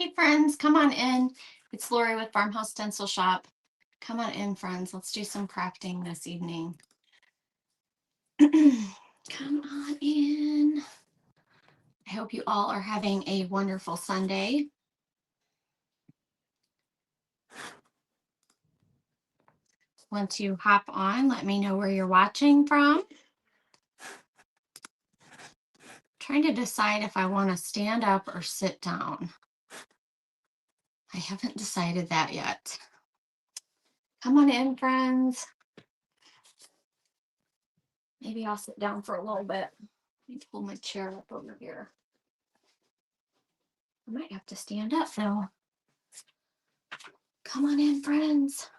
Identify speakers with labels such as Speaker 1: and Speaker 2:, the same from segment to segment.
Speaker 1: Hey friends, come on in. It's Lori with Farmhouse Stencil Shop. Come on in, friends. Let's do some crafting this evening. Come on in. I hope you all are having a wonderful Sunday. Once you hop on, let me know where you're watching from. Trying to decide if I want to stand up or sit down. I haven't decided that yet. Come on in, friends. Maybe I'll sit down for a little bit. Let me pull my chair up over here. I might have to stand up though. Come on in, friends.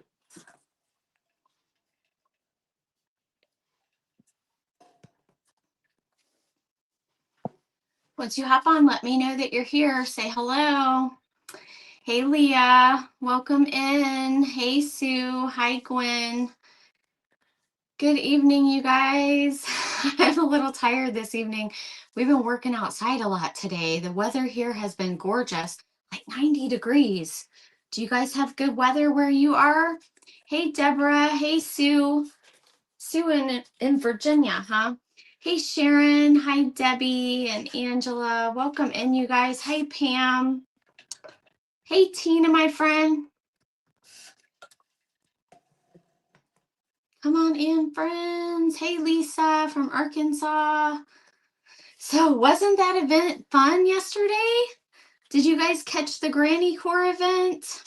Speaker 1: Once you hop on, let me know that you're here. Say hello. Hey, Leah. Welcome in. Hey, Sue. Hi, Gwen. Good evening, you guys. I'm a little tired this evening. We've been working outside a lot today. The weather here has been gorgeous, like 90 degrees. Do you guys have good weather where you are? Hey, Deborah. Hey, Sue. Sue in Virginia, huh? Hey, Sharon. Hi, Debbie and Angela. Welcome in, you guys. Hi, Pam. Hey, Tina, my friend. Come on in, friends. Hey, Lisa from Arkansas. So wasn't that event fun yesterday? Did you guys catch the Granny Core event?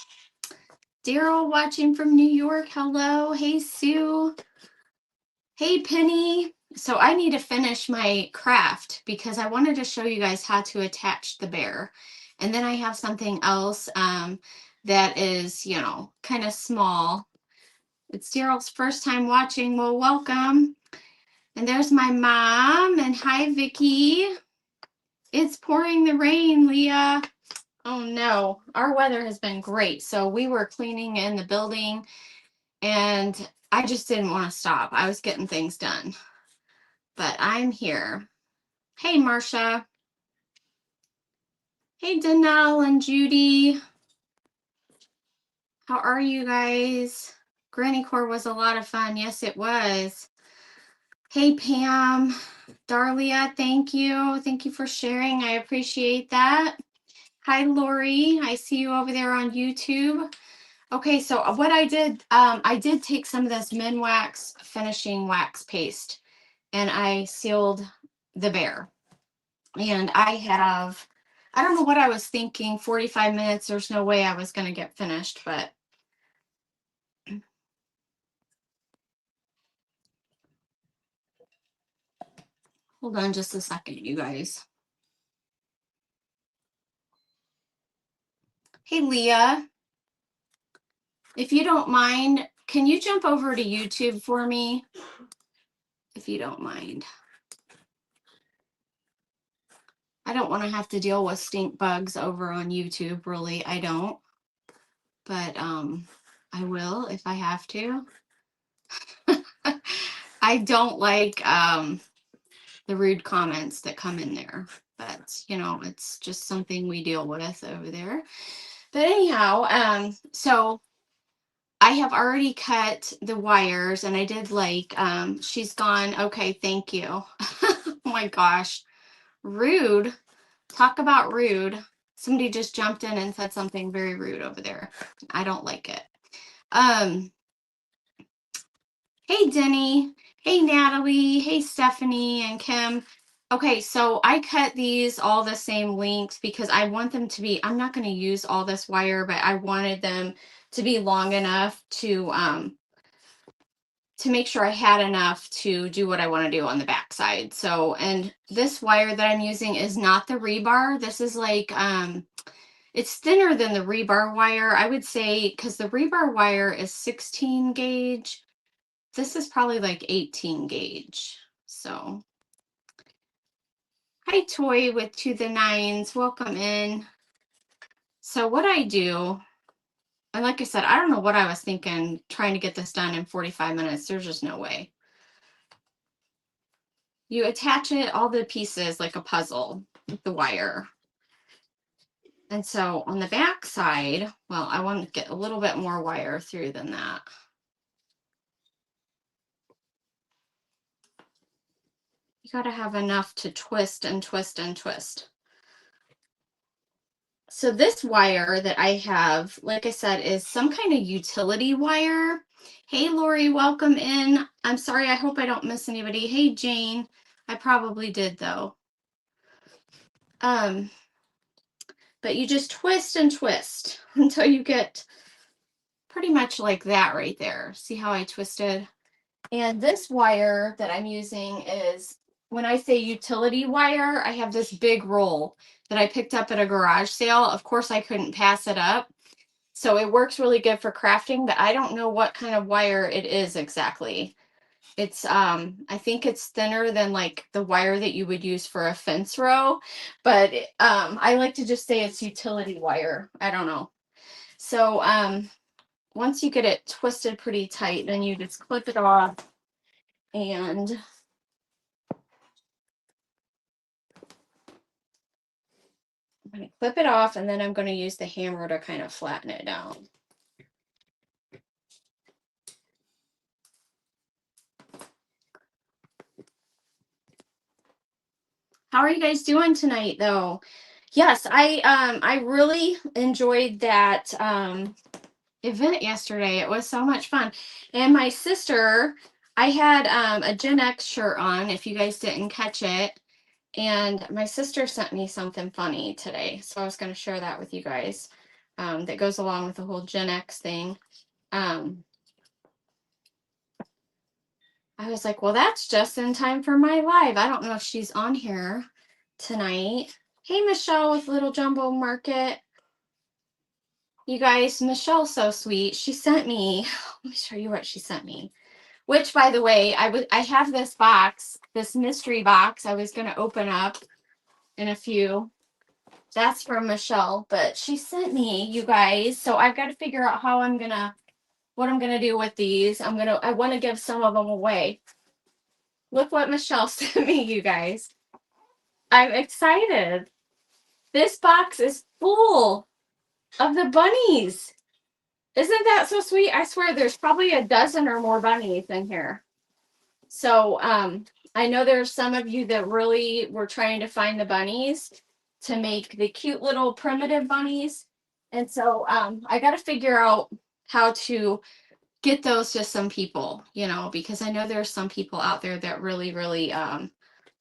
Speaker 1: Daryl watching from New York. Hello. Hey, Sue. Hey, Penny. So I need to finish my craft because I wanted to show you guys how to attach the bear. And then I have something else that is, you know, kind of small. It's Daryl's first time watching. Well, welcome. And there's my mom. And hi, Vicki. It's pouring the rain, Leah. Oh, no. Our weather has been great. So we were cleaning in the building and I just didn't want to stop. I was getting things done. But I'm here. Hey, Marcia. Hey, Danelle and Judy. How are you guys? Granny Core was a lot of fun. Yes, it was. Hey, Pam. Darlia, thank you. Thank you for sharing. I appreciate that. Hi, Lori. I see you over there on YouTube. Okay, so what I did take some of this Minwax finishing wax paste and I sealed the bear. And I don't know what I was thinking, 45 minutes. There's no way I was going to get finished, but hold on just a second, you guys. Hey, Leah, if you don't mind, can you jump over to YouTube for me? If you don't mind. I don't want to have to deal with stink bugs over on YouTube, really. I don't. But I will if I have to. I don't like the rude comments that come in there. But, you know, it's just something we deal with over there. But anyhow, so I have already cut the wires and I did like, she's gone. Okay, thank you. Oh my gosh. Rude. Talk about rude. Somebody just jumped in and said something very rude over there. I don't like it. Hey, Denny. Hey, Natalie. Hey, Stephanie and Kim. Okay, so I cut these all the same lengths because I want them to be, I'm not going to use all this wire, but I wanted them to be long enough to make sure I had enough to do what I want to do on the back side. So, and this wire that I'm using is not the rebar. This is like, it's thinner than the rebar wire, I would say, because the rebar wire is 16 gauge. This is probably like 18 gauge. So, hi, Toy with To the Nines. Welcome in. So what I do, and like I said, I don't know what I was thinking trying to get this done in 45 minutes. There's just no way. You attach it, all the pieces, like a puzzle with the wire. And so on the back side, well, I want to get a little bit more wire through than that. You got to have enough to twist and twist and twist. So this wire that I have, like I said, is some kind of utility wire. Hey, Lori, welcome in. I'm sorry, I hope I don't miss anybody. Hey, Jane. I probably did, though. But you just twist and twist until you get pretty much like that right there. See how I twisted? And this wire that I'm using is, when I say utility wire, I have this big roll that I picked up at a garage sale. Of course, I couldn't pass it up. So it works really good for crafting, but I don't know what kind of wire it is exactly. It's, I think it's thinner than like the wire that you would use for a fence row, but I like to just say it's utility wire. I don't know. So once you get it twisted pretty tight, then you just clip it off and I'm going to clip it off, and then I'm going to use the hammer to kind of flatten it down. How are you guys doing tonight, though? Yes, I really enjoyed that event yesterday. It was so much fun. And my sister, I had a Gen X shirt on, if you guys didn't catch it. And my sister sent me something funny today. So I was going to share that with you guys. That goes along with the whole Gen X thing. I was like, well, that's just in time for my live. I don't know if she's on here tonight. Hey, Michelle with Little Jumbo Market. You guys, Michelle's so sweet. She sent me, let me show you what she sent me. Which, by the way, I have this box, this mystery box I was going to open up in a few. That's from Michelle, but she sent me, you guys. So I've got to figure out how what I'm going to do with these. I want to give some of them away. Look what Michelle sent me, you guys. I'm excited. This box is full of the bunnies. Isn't that so sweet? I swear there's probably a dozen or more bunnies in here. So I know there's some of you that really were trying to find the bunnies to make the cute little primitive bunnies. And so I got to figure out how to get those to some people, you know, because I know there's some people out there that really, really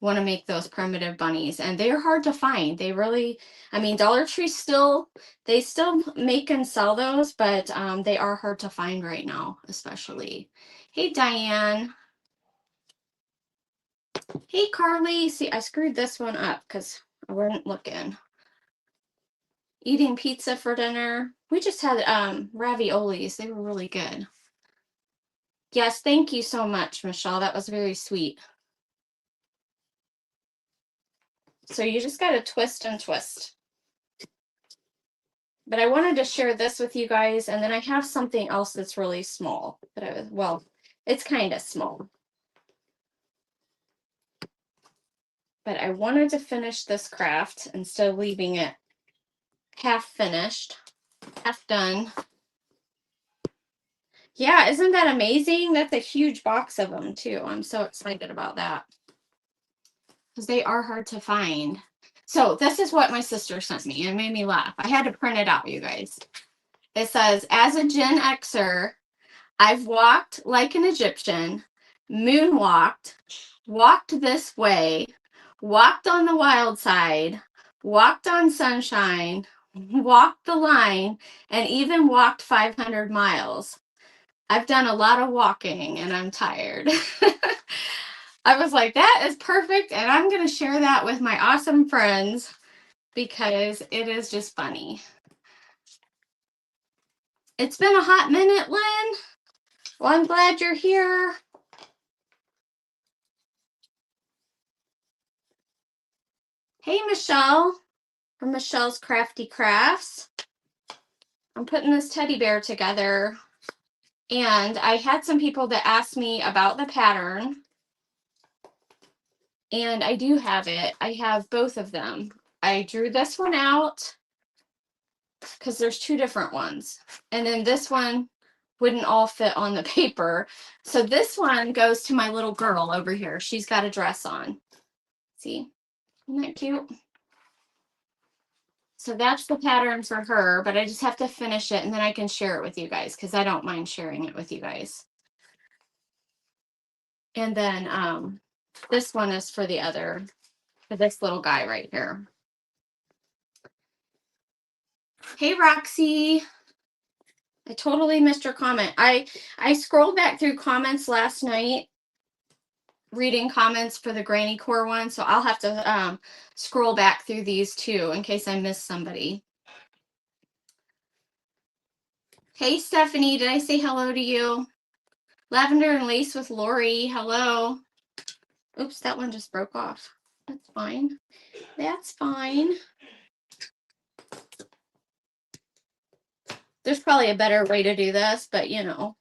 Speaker 1: want to make those primitive bunnies, and they're hard to find. They really, I mean, Dollar Tree still make and sell those, but they are hard to find right now, especially. Hey, Diane. Hey, Carly. See, I screwed this one up because I wasn't looking. Eating pizza for dinner. We just had raviolis. They were really good. Yes, thank you so much, Michelle. That was very sweet. So you just got to twist and twist. But I wanted to share this with you guys, and then I have something else that's really small. But well, it's kind of small. But I wanted to finish this craft instead of leaving it half finished, half done. Yeah, isn't that amazing? That's a huge box of them too. I'm so excited about that because they are hard to find. So this is what my sister sent me. It made me laugh. I had to print it out, you guys. It says, as a Gen Xer, I've walked like an Egyptian, moonwalked, walked this way, walked on the wild side, walked on sunshine, walked the line, and even walked 500 miles. I've done a lot of walking and I'm tired. I was like, that is perfect. And I'm going to share that with my awesome friends because it is just funny. It's been a hot minute, Lynn. Well, I'm glad you're here. Hey, Michelle from Michelle's Crafty Crafts. I'm putting this teddy bear together, and I had some people that asked me about the pattern, and I do have it. I have both of them. I drew this one out, because there's two different ones. And then this one wouldn't all fit on the paper. So this one goes to my little girl over here. She's got a dress on. See, isn't that cute? So that's the pattern for her, but I just have to finish it and then I can share it with you guys because I don't mind sharing it with you guys. And then this one is for this little guy right here. Hey, Roxy. I totally missed your comment. I scrolled back through comments last night, reading comments for the Granny Core one, so I'll have to scroll back through these too in case I missed somebody. Hey, Stephanie, did I say hello to you? Lavender and Lace with Lori, hello. Oops, that one just broke off. That's fine. That's fine. There's probably a better way to do this, but you know.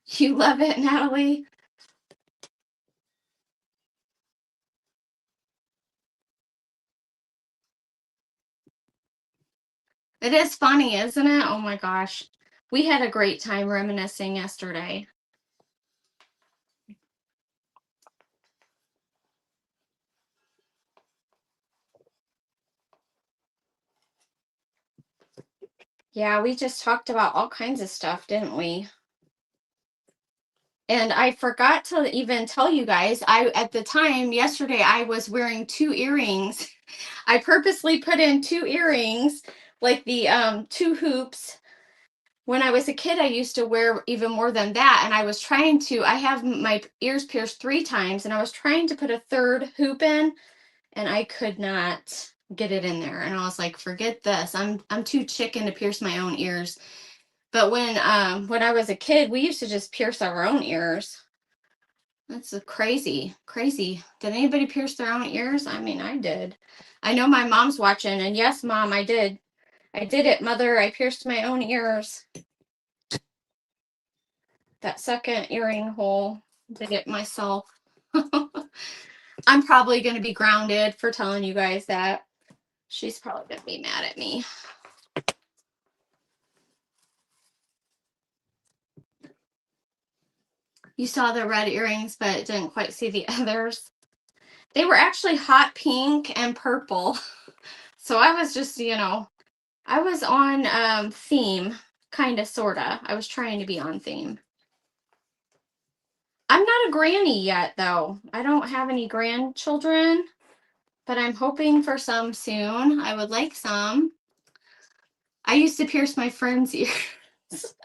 Speaker 1: You love it, Natalie. It is funny, isn't it? Oh my gosh. We had a great time reminiscing yesterday. Yeah, we just talked about all kinds of stuff, didn't we? And I forgot to even tell you guys, at the time yesterday, I was wearing 2 earrings. I purposely put in 2 earrings, like the 2 hoops. When I was a kid, I used to wear even more than that. And I have my ears pierced 3 times, and I was trying to put a 3rd hoop in, and I could not get it in there. And I was like, forget this. I'm too chicken to pierce my own ears. But when I was a kid, we used to just pierce our own ears. That's crazy. Did anybody pierce their own ears? I mean, I did. I know my mom's watching, and yes, Mom, I did. I did it, Mother. I pierced my own ears. That second earring hole, did it myself. I'm probably going to be grounded for telling you guys that. She's probably going to be mad at me. You saw the red earrings, but didn't quite see the others. They were actually hot pink and purple. So I was just, I was on theme, kind of, sort of. I was trying to be on theme. I'm not a granny yet, though. I don't have any grandchildren, but I'm hoping for some soon. I would like some. I used to pierce my friend's ears.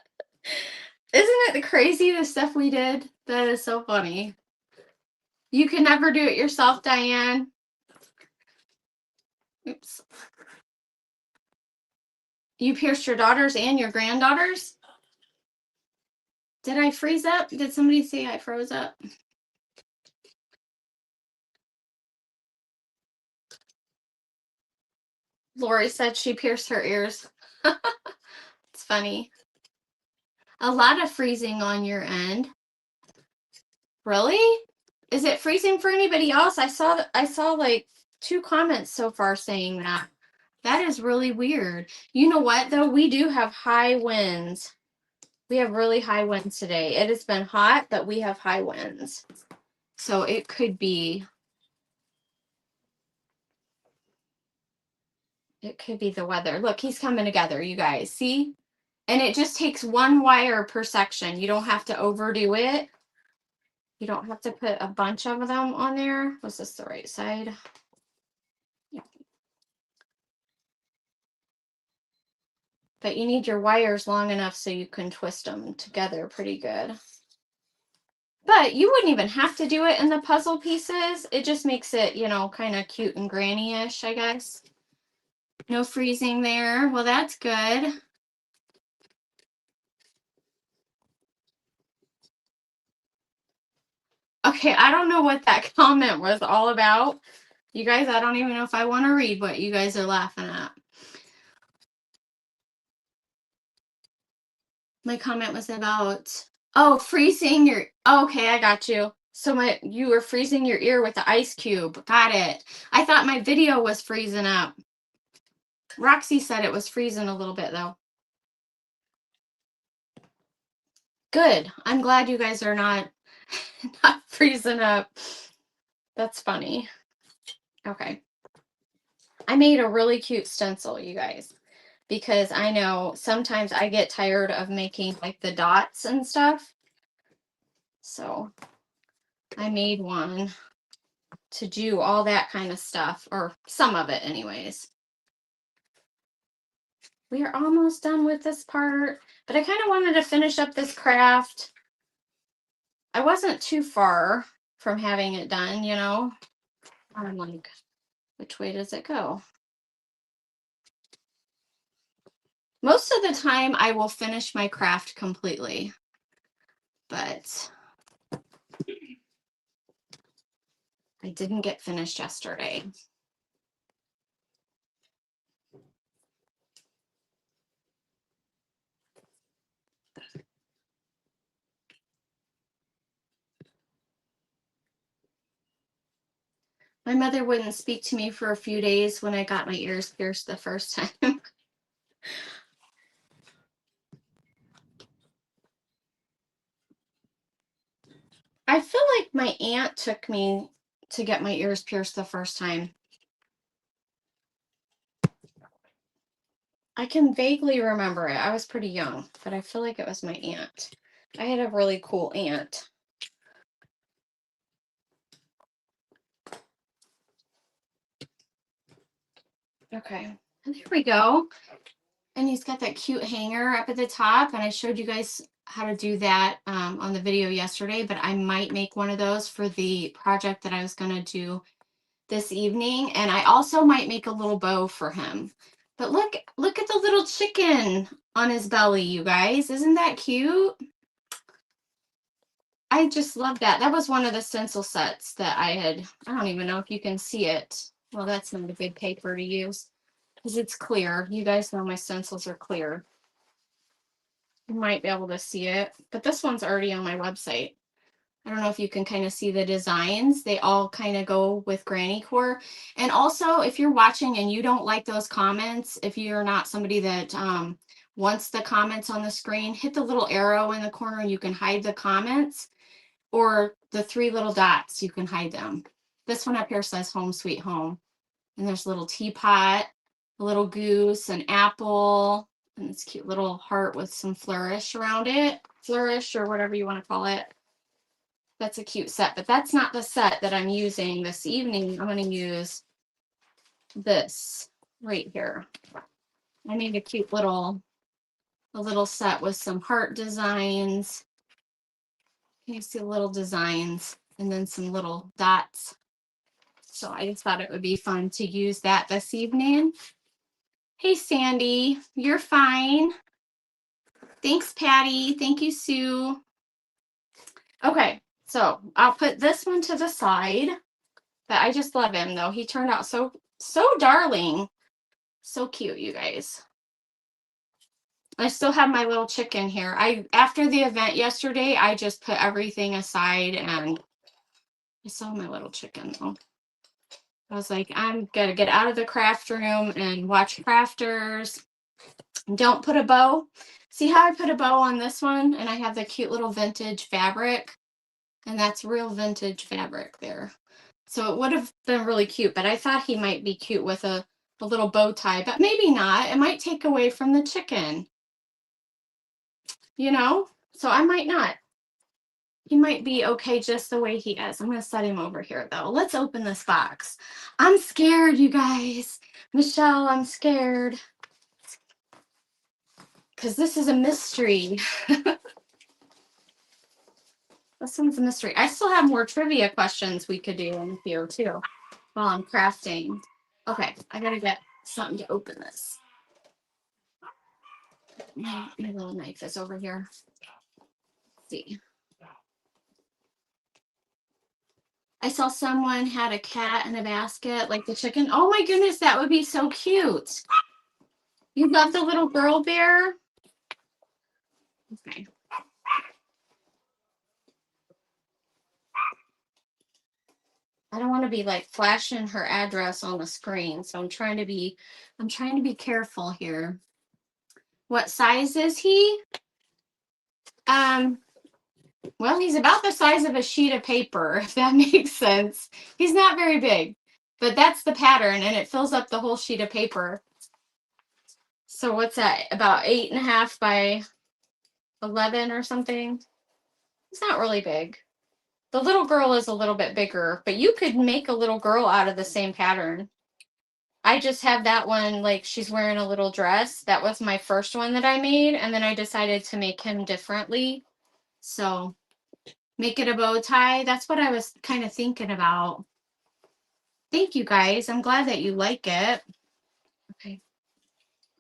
Speaker 1: Isn't it crazy, the stuff we did? That is so funny. You can never do it yourself, Diane. Oops. You pierced your daughters and your granddaughters? Did I freeze up? Did somebody say I froze up? Lori said she pierced her ears. It's funny. A lot of freezing on your end. Really? Is it freezing for anybody else? I saw like 2 comments so far saying that. That is really weird. You know what, though? We do have high winds. We have really high winds today. It has been hot, but we have high winds. So it could be the weather. Look, he's coming together, you guys. See? And it just takes 1 wire per section. You don't have to overdo it. You don't have to put a bunch of them on there. Was this the right side? Yeah. But you need your wires long enough so you can twist them together pretty good. But you wouldn't even have to do it in the puzzle pieces. It just makes it, kind of cute and granny-ish, I guess. No freezing there. Well, that's good. Okay, I don't know what that comment was all about. You guys, I don't even know if I want to read what you guys are laughing at. My comment was about Oh, freezing your, okay, I got you. So you were freezing your ear with the ice cube. Got it. I thought my video was freezing up. Roxy said it was freezing a little bit though. Good. I'm glad you guys are not freezing up. That's funny. Okay. I made a really cute stencil, you guys, because I know sometimes I get tired of making like the dots and stuff. So I made one to do all that kind of stuff, or some of it anyways. We are almost done with this part, but I kind of wanted to finish up this craft. I wasn't too far from having it done, you know. I'm like, which way does it go? Most of the time I will finish my craft completely, but I didn't get finished yesterday. My mother wouldn't speak to me for a few days when I got my ears pierced the first time. I feel like my aunt took me to get my ears pierced the first time. I can vaguely remember it. I was pretty young, but I feel like it was my aunt. I had a really cool aunt. Okay, and there we go. And he's got that cute hanger up at the top, and I showed you guys how to do that on the video yesterday, but I might make one of those for the project that I was going to do this evening. And I also might make a little bow for him. But look at the little chicken on his belly, you guys. Isn't that cute? I just love that. That was one of the stencil sets that I don't even know if you can see it. Well, that's not a good paper to use because it's clear. You guys know my stencils are clear. You might be able to see it, but this one's already on my website. I don't know if you can kind of see the designs. They all kind of go with granny core. And also, if you're watching and you don't like those comments, if you're not somebody that wants the comments on the screen, hit the little arrow in the corner and you can hide the comments, or the 3 little dots, you can hide them. This one up here says Home Sweet Home. And there's a little teapot, a little goose, an apple, and this cute little heart with some flourish around it. Flourish, or whatever you want to call it. That's a cute set, but that's not the set that I'm using this evening. I'm going to use this right here. I made a little set with some heart designs. You see little designs and then some little dots. So I just thought it would be fun to use that this evening. Hey, Sandy, you're fine. Thanks, Patty. Thank you, Sue. Okay, so I'll put this one to the side. But I just love him, though. He turned out so darling. So cute, you guys. I still have my little chicken here. After the event yesterday, I just put everything aside and I saw my little chicken, though. I was like, I'm gonna get out of the craft room and watch crafters. Don't put a bow. See how I put a bow on this one? And I have the cute little vintage fabric. And that's real vintage fabric there. So it would have been really cute, but I thought he might be cute with a little bow tie, but maybe not. It might take away from the chicken, you know? So I might not. He might be okay just the way he is. I'm going to set him over here, though. Let's open this box. I'm scared, you guys. Michelle, I'm scared. Because this is a mystery. This one's a mystery. I still have more trivia questions we could do in here, too, while I'm crafting. Okay, I got to get something to open this. My little knife is over here. Let's see. I saw someone had a cat in a basket, like the chicken. Oh my goodness, that would be so cute. You love the little girl bear? Okay. be like flashing her address on the screen. So I'm trying to be careful here. What size is he? Well, he's about the size of a sheet of paper, if that makes sense. He's not very big, but that's the pattern, and it fills up the whole sheet of paper. So what's that? About 8.5 by 11 or something. It's not really big. The little girl is a little bit bigger, but you could make a little girl out of the same pattern. I just have that one, like she's wearing a little dress. That was my first one that I made, and then I decided to make him differently. So make it a bow tie. That's what I was kind of thinking about. Thank you guys. I'm glad that you like it. Okay.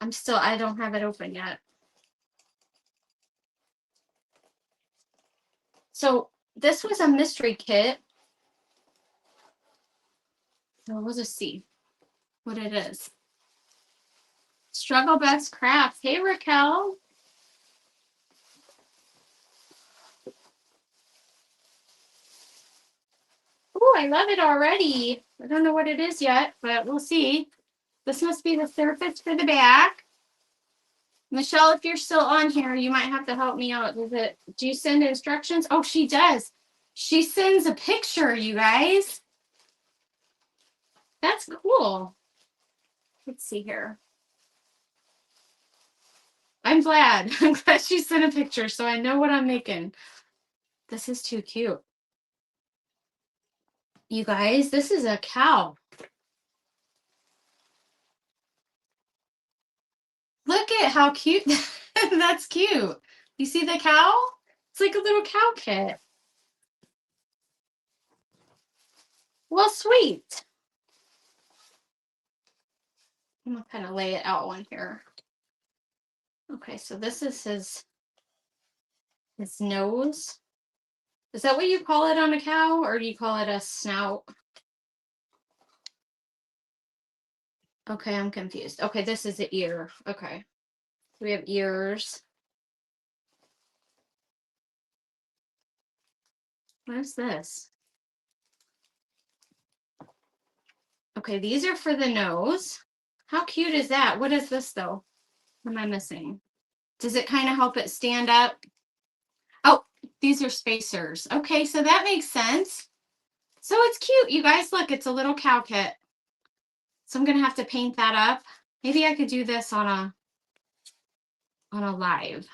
Speaker 1: I don't have it open yet. So this was a mystery kit. So we'll just see what it is. Struggle Best Crafts. Hey, Raquel. Oh, I love it already. I don't know what it is yet, but we'll see. This must be the surface for the back. Michelle, if you're still on here, you might have to help me out with it. Do you send instructions? Oh, she does. She sends a picture, you guys. That's cool. Let's see here. I'm glad. I'm glad she sent a picture so I know what I'm making. This is too cute. You guys, this is a cow. Look at how cute. That's cute. You see the cow? It's like a little cow kit. Well, sweet. I'm gonna kind of lay it out one here. Okay, so this is his nose. Is that what you call it on a cow, or do you call it a snout? Okay, I'm confused. Okay, this is the ear. Okay. We have ears. What is this? Okay, these are for the nose. How cute is that? What is this, though? What am I missing? Does it kind of help it stand up? Oh, these are spacers. Okay, so that makes sense. So it's cute. You guys, look, it's a little cow kit. So I'm going to have to paint that up. Maybe I could do this on a live.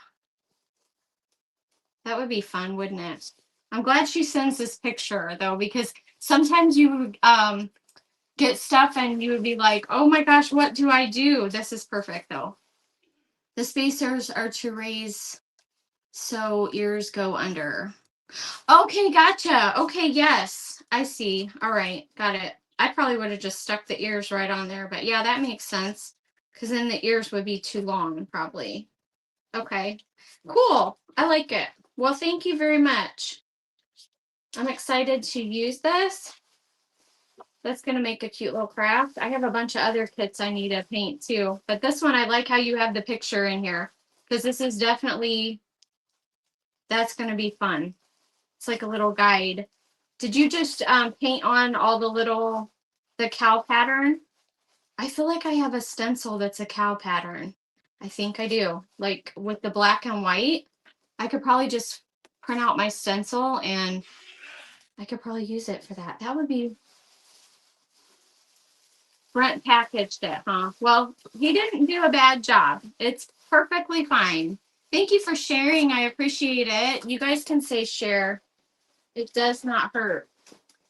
Speaker 1: That would be fun, wouldn't it? I'm glad she sends this picture, though, because sometimes you get stuff and you would be like, oh my gosh, what do I do? This is perfect, though. The spacers are to raise so ears go under. Okay, gotcha. Okay, yes, I see. All right, got it. I probably would have just stuck the ears right on there, but yeah, that makes sense because then the ears would be too long, probably. Okay, cool. I like it. Well, thank you very much. I'm excited to use this. That's going to make a cute little craft. I have a bunch of other kits I need to paint too, but this one, I like how you have the picture in here because this is definitely, that's going to be fun. It's like a little guide. Did you just paint on all the cow pattern? I feel like I have a stencil that's a cow pattern. I think I do. Like with the black and white, I could probably just print out my stencil and I could probably use it for that. That would be. Brent packaged it, huh? Well, he didn't do a bad job. It's perfectly fine. Thank you for sharing. I appreciate it. You guys can say share. It does not hurt.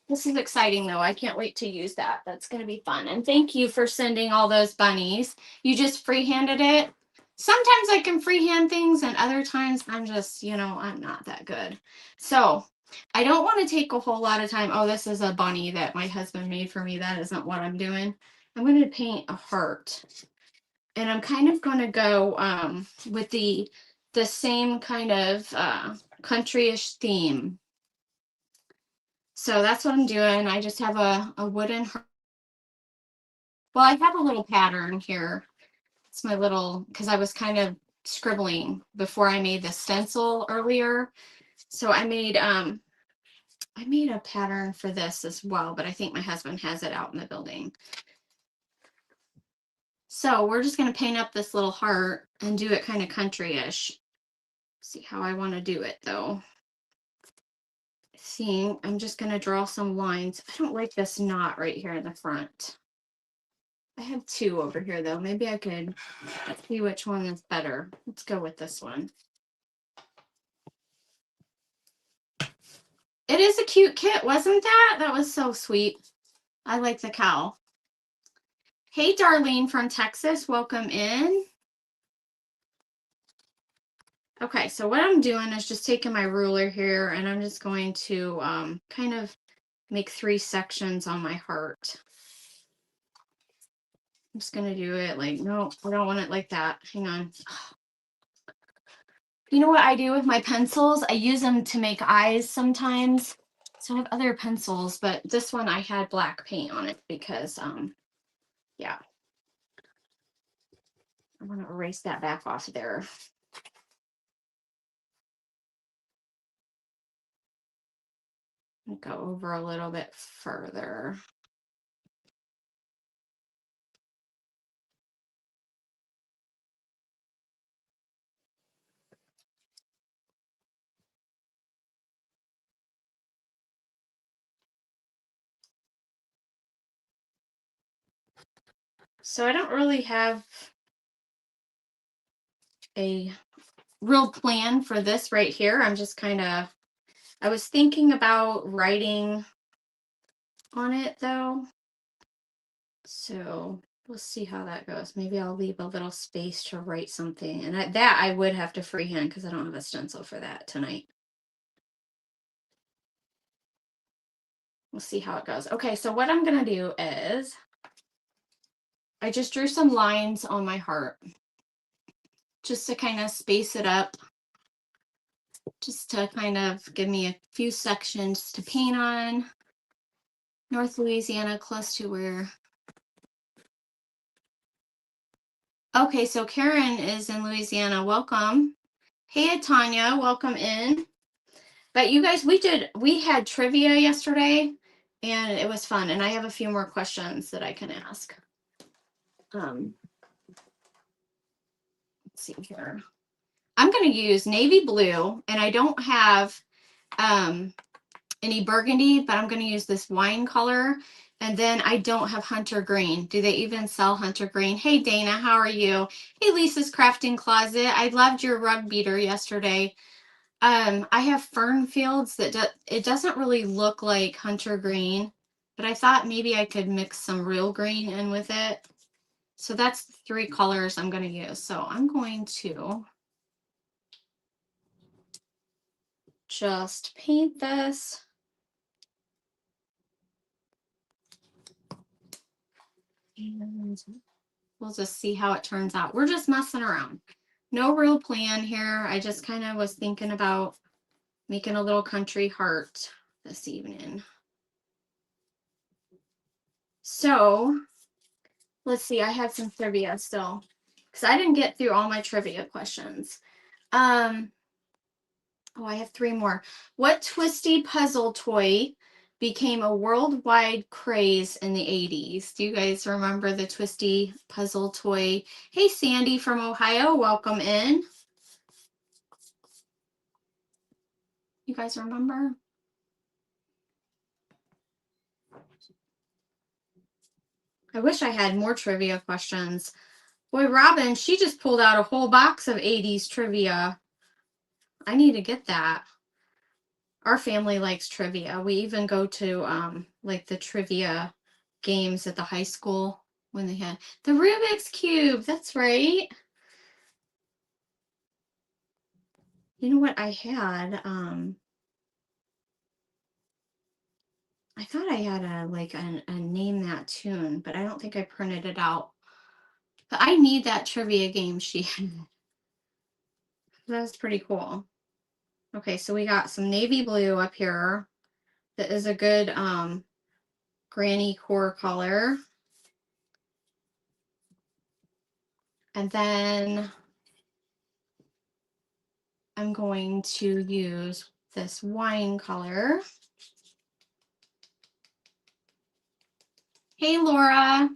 Speaker 1: This is exciting, though. I can't wait to use that. That's going to be fun. And thank you for sending all those bunnies. You just freehanded it. Sometimes I can freehand things, and other times I'm just, I'm not that good. So I don't want to take a whole lot of time. Oh, this is a bunny that my husband made for me. That isn't what I'm doing. I'm going to paint a heart. And I'm kind of going to go with the same kind of country-ish theme. So that's what I'm doing. I just have a wooden heart. Well, I have a little pattern here. It's my little, because I was kind of scribbling before I made the stencil earlier. So I made I made a pattern for this as well, but I think my husband has it out in the building. So we're just going to paint up this little heart and do it kind of country-ish. See how I want to do it though. Seeing, I'm just going to draw some lines. I don't like this knot right here in the front. I have two over here though. Maybe I could see which one is better. Let's go with this one. It is a cute kit, wasn't that? That was so sweet. I like the cow. Hey, Darlene from Texas, welcome in. Okay, so what I'm doing is just taking my ruler here and I'm just going to kind of make 3 sections on my heart. I'm just going to do it like, no, I don't want it like that. Hang on. You know what I do with my pencils? I use them to make eyes sometimes. So I have other pencils, but this one I had black paint on it because, yeah. I want to erase that back off there. Go over a little bit further. So I don't really have a real plan for this right here. I'm just kind of, I was thinking about writing on it though. So we'll see how that goes. Maybe I'll leave a little space to write something. And that I would have to freehand because I don't have a stencil for that tonight. We'll see how it goes. Okay, so what I'm going to do is I just drew some lines on my heart just to kind of space it up, just to kind of give me a few sections to paint on. North Louisiana, close to where. Okay, so Karen is in Louisiana. Welcome. Hey, Tanya, welcome in. But you guys, we had trivia yesterday and it was fun. And I have a few more questions that I can ask. Let's see here. I'm going to use navy blue and I don't have any burgundy, but I'm going to use this wine color. And then I don't have hunter green. Do they even sell hunter green? Hey, Dana, how are you? Hey, Lisa's Crafting Closet. I loved your rug beater yesterday. I have fern fields that it doesn't really look like hunter green, but I thought maybe I could mix some real green in with it. So that's the 3 colors I'm going to use. So I'm going to just paint this. And we'll just see how it turns out. We're just messing around. No real plan here. I just kind of was thinking about making a little country heart this evening. So let's see. I had some trivia still because I didn't get through all my trivia questions. Oh, I have 3 more. What twisty puzzle toy became a worldwide craze in the 80s? Do you guys remember the twisty puzzle toy? Hey, Sandy from Ohio, welcome in. You guys remember? I wish I had more trivia questions. Boy, Robin, she just pulled out a whole box of 80s trivia. I need to get that. Our family likes trivia. We even go to like the trivia games at the high school when they had the Rubik's Cube. That's right. You know what I had? I thought I had a name that tune, but I don't think I printed it out. But I need that trivia game sheet. That's pretty cool. Okay, so we got some navy blue up here. That is a good granny core color. And then I'm going to use this wine color. Hey, Laura.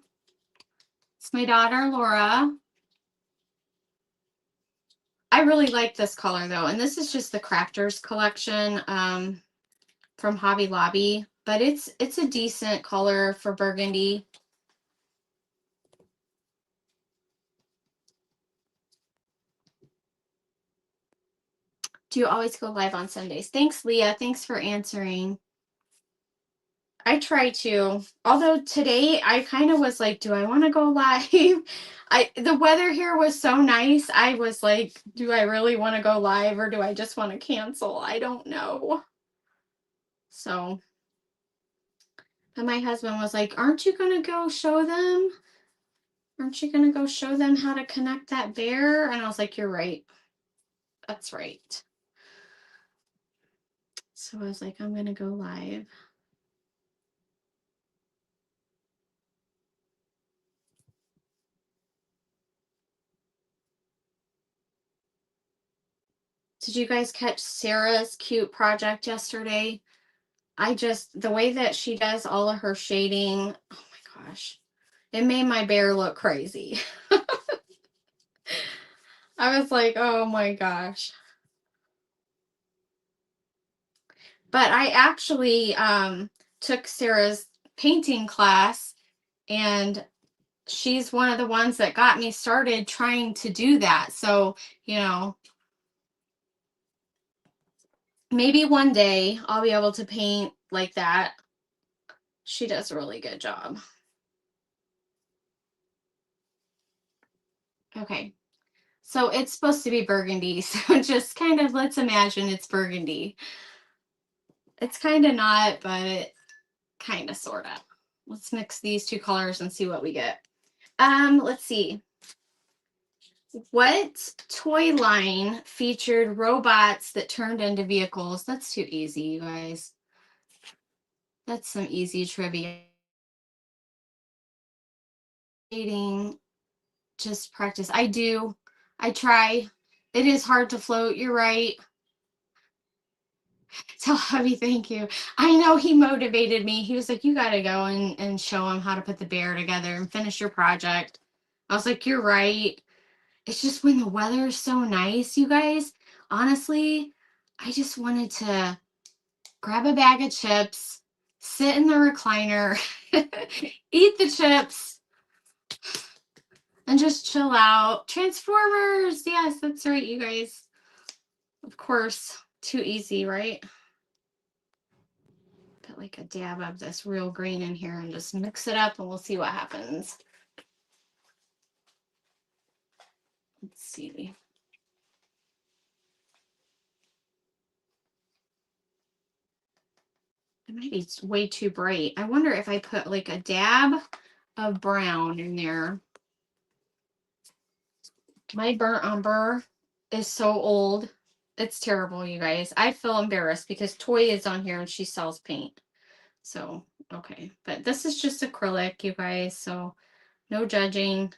Speaker 1: It's my daughter, Laura. I really like this color though, and this is just the Crafters collection from Hobby Lobby, but it's a decent color for burgundy. Do you always go live on Sundays? Thanks, Leah. Thanks for answering. I try to. Although today I kind of was like, do I want to go live? The weather here was so nice. I was like, do I really want to go live or do I just want to cancel? I don't know. So, but my husband was like, aren't you going to go show them? Aren't you going to go show them how to connect that bear? And I was like, you're right. That's right. So I was like, I'm going to go live. Did you guys catch Sarah's cute project yesterday? The way that she does all of her shading, oh my gosh, it made my bear look crazy. I was like, oh my gosh. But I actually took Sarah's painting class, and she's one of the ones that got me started trying to do that. So, you know, maybe one day I'll be able to paint like that. She does a really good job. Okay. So it's supposed to be burgundy. So just kind of, let's imagine it's burgundy. It's kind of not, but kind of, sort of. Let's mix these two colors and see what we get. Let's see. What toy line featured robots that turned into vehicles? That's too easy, you guys. That's some easy trivia. Just practice. I do. I try. It is hard to float. You're right. Tell hubby thank you. I know he motivated me. He was like, you got to go and show him how to put the bear together and finish your project. I was like, you're right. It's just when the weather is so nice, you guys, honestly, I just wanted to grab a bag of chips, sit in the recliner, eat the chips, and just chill out. Transformers. Yes, that's right, you guys. Of course, too easy, right? Put like a dab of this real green in here and just mix it up and we'll see what happens. Let's see. It might be way too bright. I wonder if I put like a dab of brown in there. My burnt umber is so old. It's terrible, you guys. I feel embarrassed because Toy is on here and she sells paint. So, okay. But this is just acrylic, you guys. So, no judging.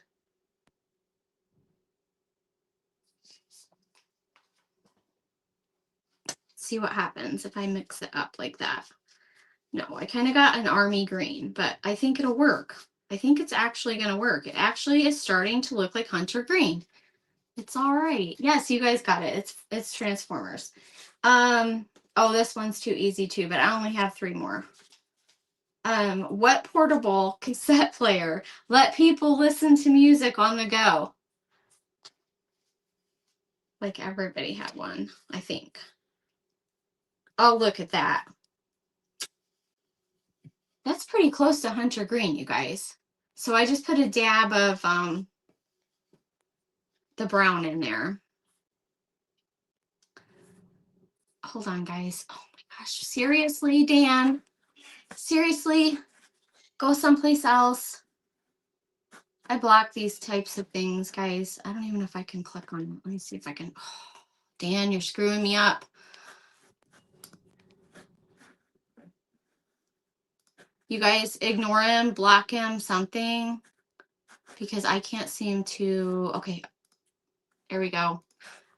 Speaker 1: See what happens if I mix it up like that. No, I kind of got an army green, but I think it'll work. I think it's actually going to work. It actually is starting to look like hunter green. It's all right. Yes, you guys got it. It's Transformers. Oh, this one's too easy too, but I only have 3 more. What portable cassette player let people listen to music on the go? Like everybody had one, I think. Oh, look at that. That's pretty close to hunter green, you guys. So I just put a dab of the brown in there. Hold on, guys. Oh my gosh. Seriously, Dan? Seriously? Go someplace else. I block these types of things, guys. I don't even know if I can click on it. Let me see if I can. Oh, Dan, you're screwing me up. You guys ignore him, block him, something. Because I can't seem to. Okay. There we go.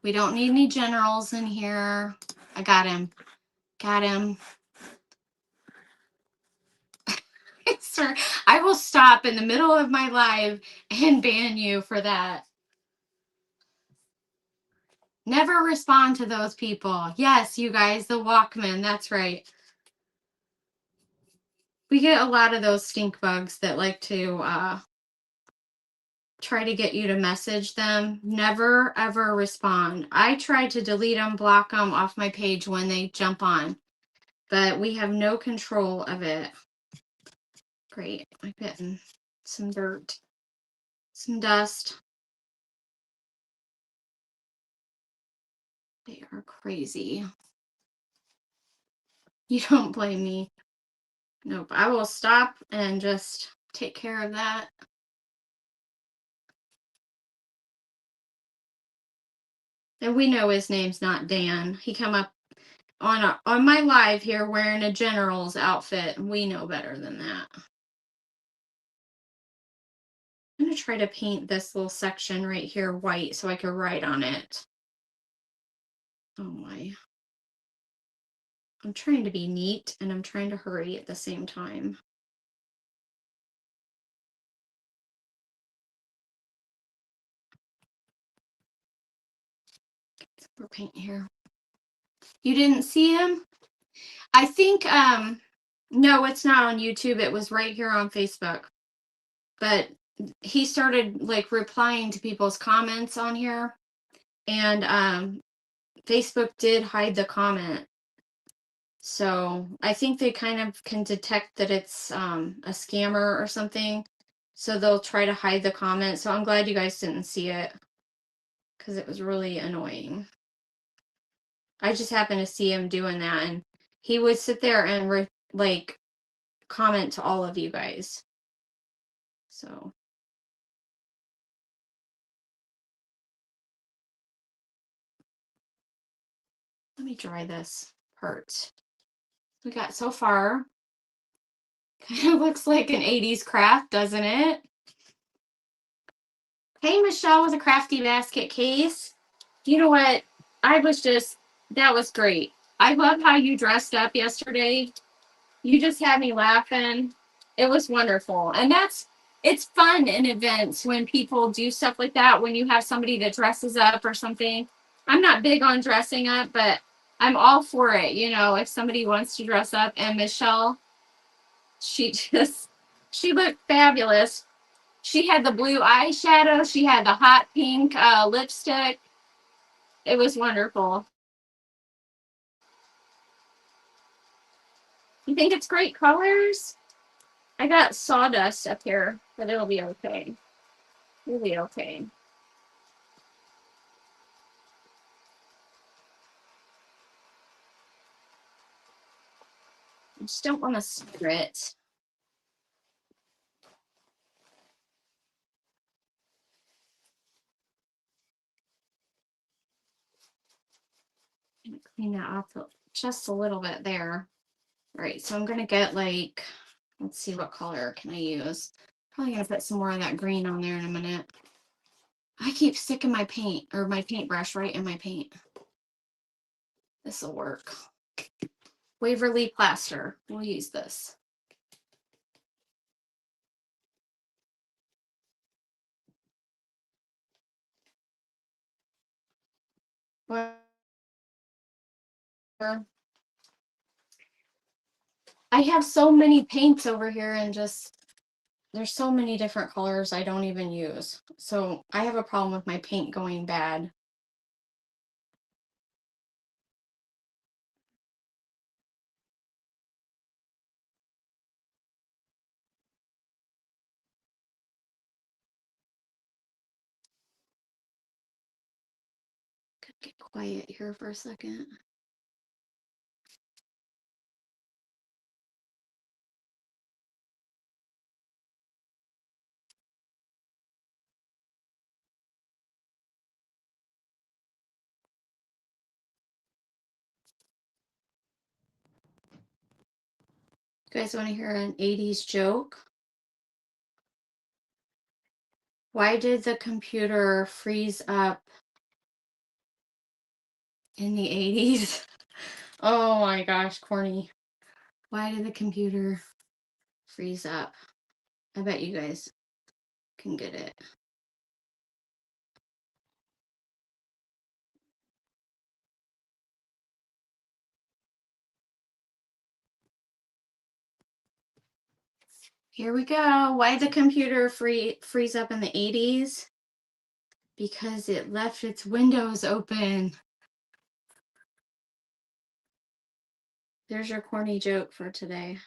Speaker 1: We don't need any generals in here. I got him. Got him. Sir, I will stop in the middle of my live and ban you for that. Never respond to those people. Yes, you guys, the Walkman. That's right. We get a lot of those stink bugs that like to try to get you to message them. Never, ever respond. I try to delete them, block them off my page when they jump on, but we have no control of it. Great. I'm getting some dirt, some dust. They are crazy. You don't blame me. Nope. I will stop and just take care of that. And we know his name's not Dan. He come up on my live here wearing a general's outfit. We know better than that. I'm going to try to paint this little section right here white so I can write on it. Oh my. I'm trying to be neat and I'm trying to hurry at the same time. Some more paint here. You didn't see him? I think, no, it's not on YouTube. It was right here on Facebook. But he started like replying to people's comments on here. And Facebook did hide the comment. So I think they kind of can detect that it's a scammer or something. So they'll try to hide the comment. So I'm glad you guys didn't see it because it was really annoying. I just happened to see him doing that, and he would sit there and like comment to all of you guys. So let me dry this part. We got so far. Kind of looks like an 80s craft, doesn't it? Hey, Michelle with a crafty basket case. You know what? That was great. I love how you dressed up yesterday. You just had me laughing. It was wonderful. And it's fun in events when people do stuff like that, when you have somebody that dresses up or something. I'm not big on dressing up, but I'm all for it. You know, if somebody wants to dress up. And Michelle, she looked fabulous. She had the blue eyeshadow. She had the hot pink lipstick. It was wonderful. You think it's great colors? I got sawdust up here, but it'll be okay. It'll be okay. I just don't want to smear it. I'm gonna clean that off just a little bit there. All right, so I'm gonna get like, let's see, what color can I use? Probably gonna put some more of that green on there in a minute. I keep sticking my paint or my paintbrush right in my paint. This will work. Waverly plaster. We'll use this. I have so many paints over here and just there's so many different colors I don't even use. So I have a problem with my paint going bad. Could get quiet here for a second. You guys want to hear an 80s joke? Why did the computer freeze up in the 80s? Oh my gosh, corny. Why did the computer freeze up. I bet you guys can get it. Here we go. Why did the computer freeze up in the 80s? Because it left its windows open. There's your corny joke for today.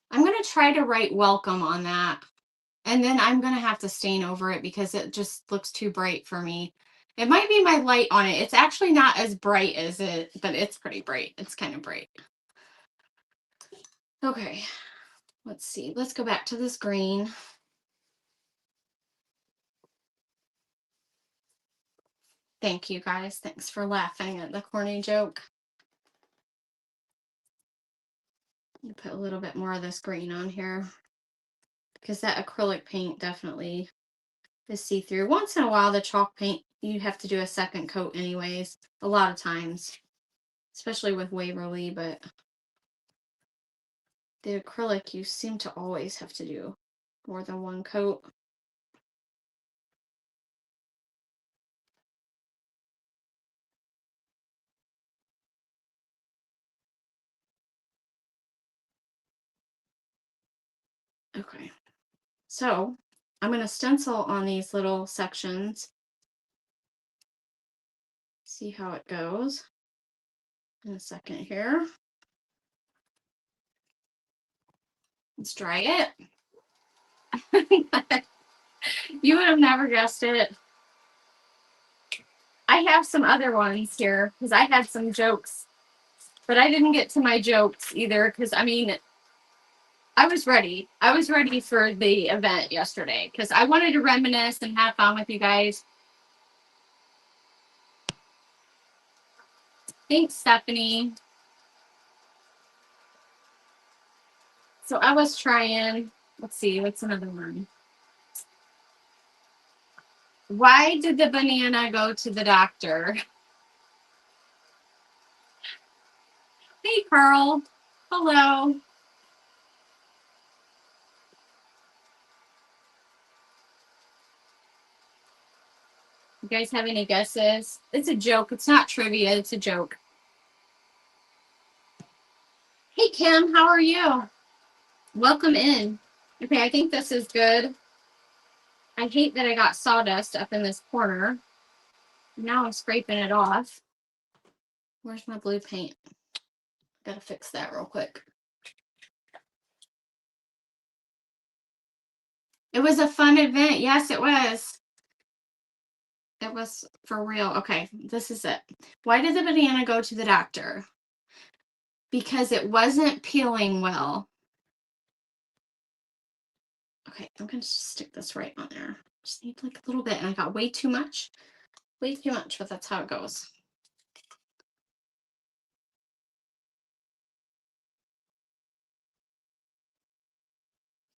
Speaker 1: I'm going to try to write welcome on that. And then I'm going to have to stain over it because it just looks too bright for me. It might be my light on it. It's actually not as bright as it, but it's pretty bright. It's kind of bright. Okay, let's see. Let's go back to this green. Thank you guys. Thanks for laughing at the corny joke. Put a little bit more of this green on here because that acrylic paint definitely is see-through. Once in a while, the chalk paint, you have to do a second coat anyways, a lot of times, especially with Waverly, but the acrylic, you seem to always have to do more than one coat. Okay, so I'm going to stencil on these little sections. See how it goes in a second here. Let's dry it. You would have never guessed it. I have some other ones here because I had some jokes, but I didn't get to my jokes either because, I mean, I was ready. I was ready for the event yesterday because I wanted to reminisce and have fun with you guys. Thanks, Stephanie. So I was trying, let's see, what's another one? Why did the banana go to the doctor? Hey, Carl. Hello. You guys have any guesses? It's a joke. It's not trivia. It's a joke. Hey, Kim. How are you? Welcome in. Okay, I think this is good. I hate that I got sawdust up in this corner. Now I'm scraping it off. Where's my blue paint? Gotta fix that real quick. It was a fun event. Yes, it was. It was for real. Okay, this is it. Why did the banana go to the doctor? Because it wasn't peeling well. Okay, I'm gonna stick this right on there. Just need like a little bit, and I got way too much. Way too much, but that's how it goes.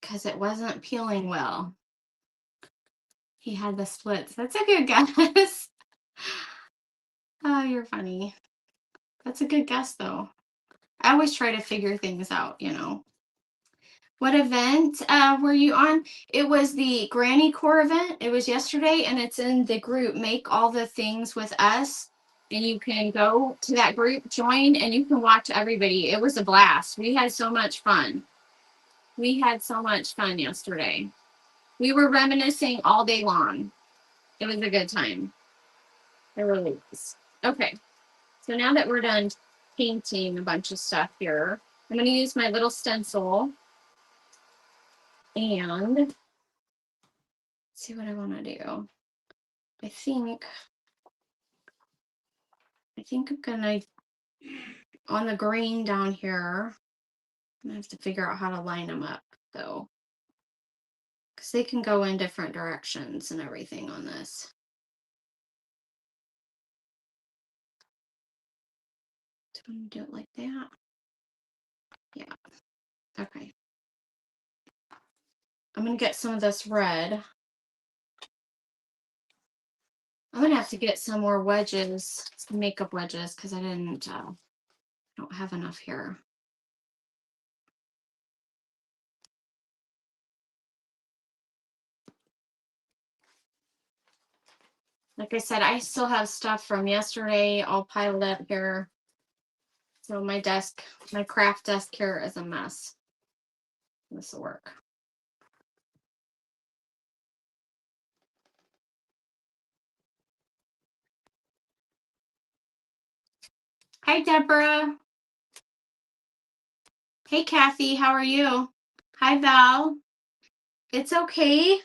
Speaker 1: Because it wasn't peeling well. He had the splits. That's a good guess. Oh, you're funny. That's a good guess, though. I always try to figure things out, you know. What event were you on? It was the Granny Core event. It was yesterday, and it's in the group Make All the Things with Us. And you can go to that group, join, and you can watch everybody. It was a blast. We had so much fun. We had so much fun yesterday. We were reminiscing all day long. It was a good time. It really was. Okay, so now that we're done painting a bunch of stuff here, I'm going to use my little stencil and see what I want to do. I think I'm gonna, on the green down here, I'm gonna have to figure out how to line them up though, because they can go in different directions and everything on this. Do I want to do it like that? Yeah. Okay. I'm gonna get some of this red. I'm gonna have to get some more wedges, some makeup wedges, because I don't have enough here. Like I said, I still have stuff from yesterday all piled up here. So my desk, my craft desk here is a mess. This will work. Hi, Deborah. Hey, Kathy, how are you? Hi, Val. It's okay.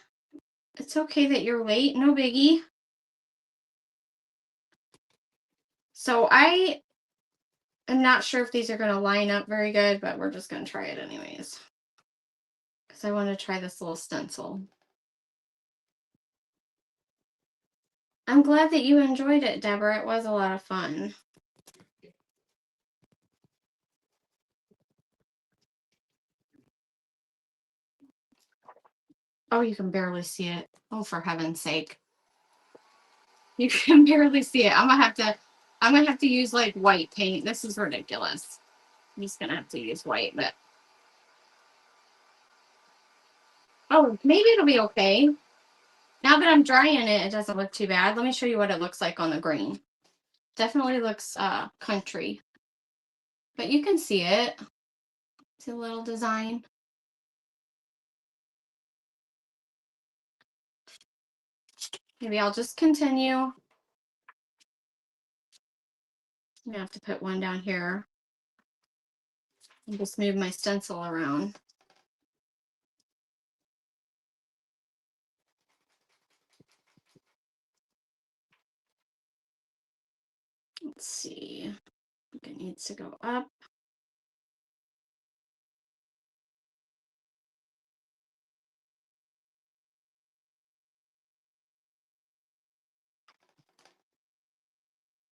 Speaker 1: It's okay that you're late. No biggie. So I am not sure if these are going to line up very good, but we're just going to try it anyways. Because I want to try this little stencil. I'm glad that you enjoyed it, Deborah. It was a lot of fun. Oh, you can barely see it. Oh, for heaven's sake. You can barely see it. I'm gonna have to use like white paint. This is ridiculous. I'm just gonna have to use white, but oh, maybe it'll be okay. Now that I'm drying it, it doesn't look too bad. Let me show you what it looks like on the green. Definitely looks country. But you can see it. It's a little design. Maybe I'll just continue. I'm gonna have to put one down here and just move my stencil around. Let's see. I think it needs to go up.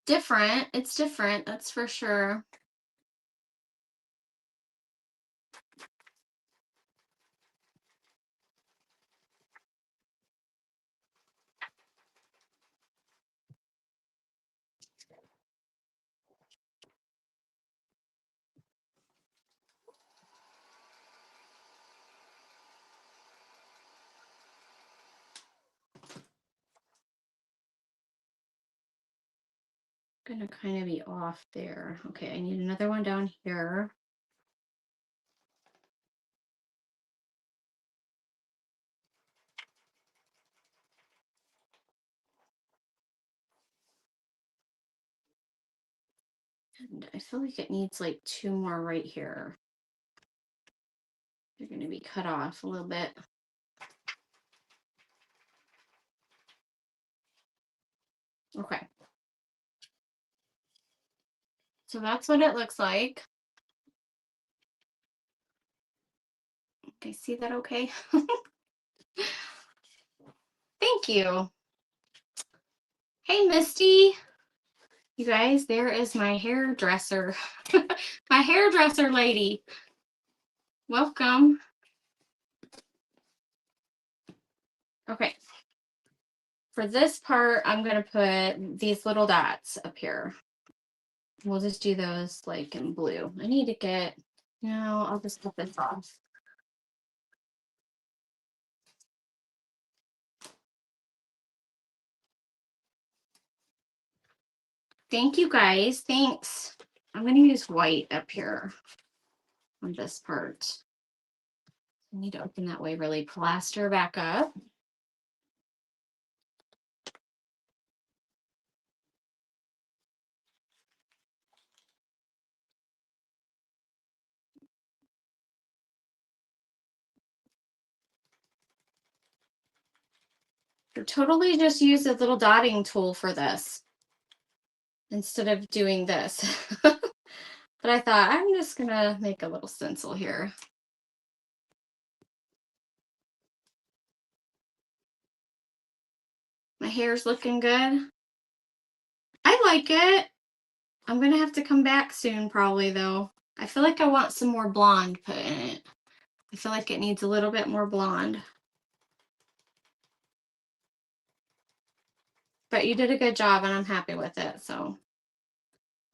Speaker 1: Different. It's different, that's for sure. Gonna kind of be off there. Okay, I need another one down here. And I feel like it needs like two more right here. They're gonna be cut off a little bit. Okay. So that's what it looks like. Okay, see that okay? Thank you. Hey, Misty. You guys, there is my hairdresser. My hairdresser lady. Welcome. Okay. For this part, I'm going to put these little dots up here. We'll just do those like in blue. I need to get, no, I'll just cut this off. Thank you guys. Thanks. I'm going to use white up here on this part. I need to open that Waverly plaster back up. Totally just use a little dotting tool for this instead of doing this. But I thought I'm just gonna make a little stencil here. My hair's looking good. I like it. I'm gonna have to come back soon probably though. I feel like I want some more blonde put in it. I feel like it needs a little bit more blonde. But you did a good job and I'm happy with it. So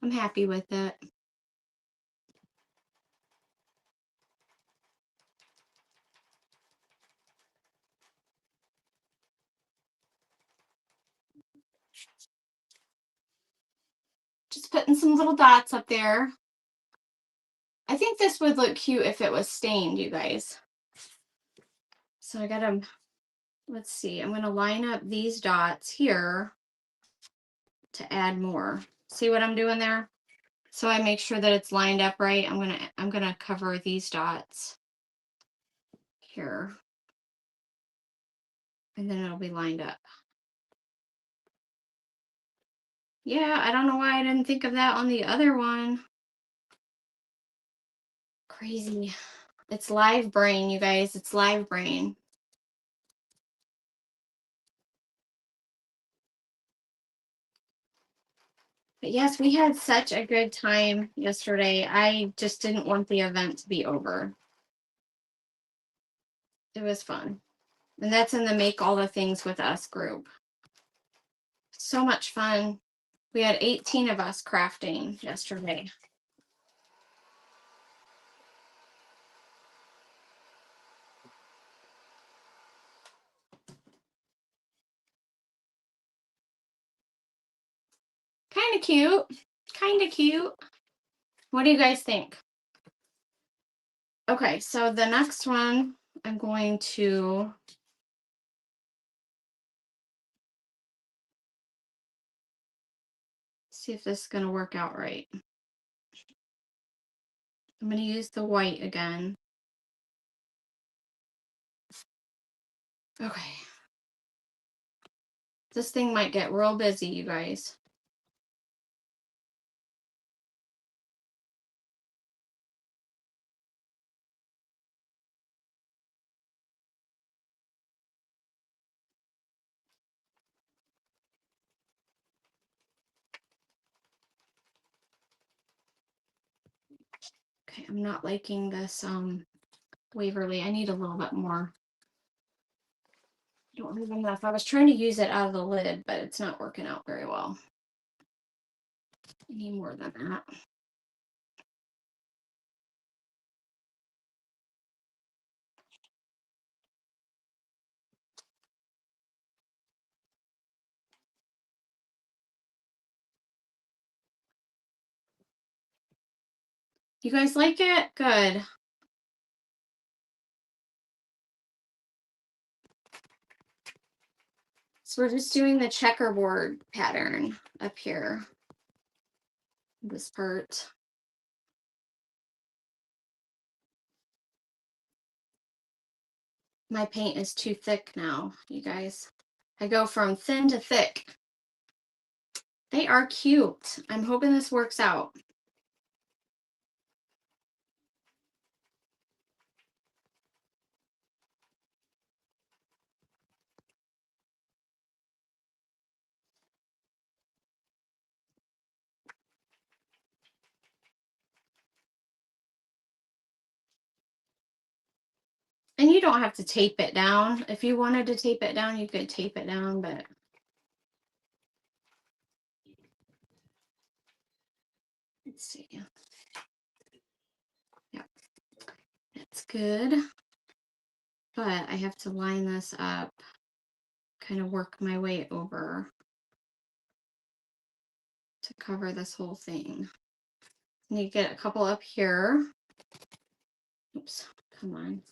Speaker 1: I'm happy with it. Just putting some little dots up there. I think this would look cute if it was stained, you guys. So I gotta, let's see, I'm gonna line up these dots here to add more. See what I'm doing there? So I make sure that it's lined up right. I'm gonna cover these dots here. And then it'll be lined up. Yeah, I don't know why I didn't think of that on the other one. Crazy. It's live brain, you guys. It's live brain. But yes, we had such a good time yesterday. I just didn't want the event to be over. It was fun. And that's in the Make All the Things with Us group. So much fun. We had 18 of us crafting yesterday. Kind of cute. Kind of cute. What do you guys think? Okay, so the next one, I'm going to see if this is going to work out right. I'm going to use the white again. Okay. This thing might get real busy, you guys. Okay, I'm not liking this Waverly. I need a little bit more. I don't have enough. I was trying to use it out of the lid, but it's not working out very well. I need more than that. You guys like it? Good. So we're just doing the checkerboard pattern up here. This part. My paint is too thick now, you guys. I go from thin to thick. They are cute. I'm hoping this works out. And you don't have to tape it down. If you wanted to tape it down, you could tape it down, but let's see. Yep, that's good. But I have to line this up, kind of work my way over to cover this whole thing. And you get a couple up here. Oops, come on.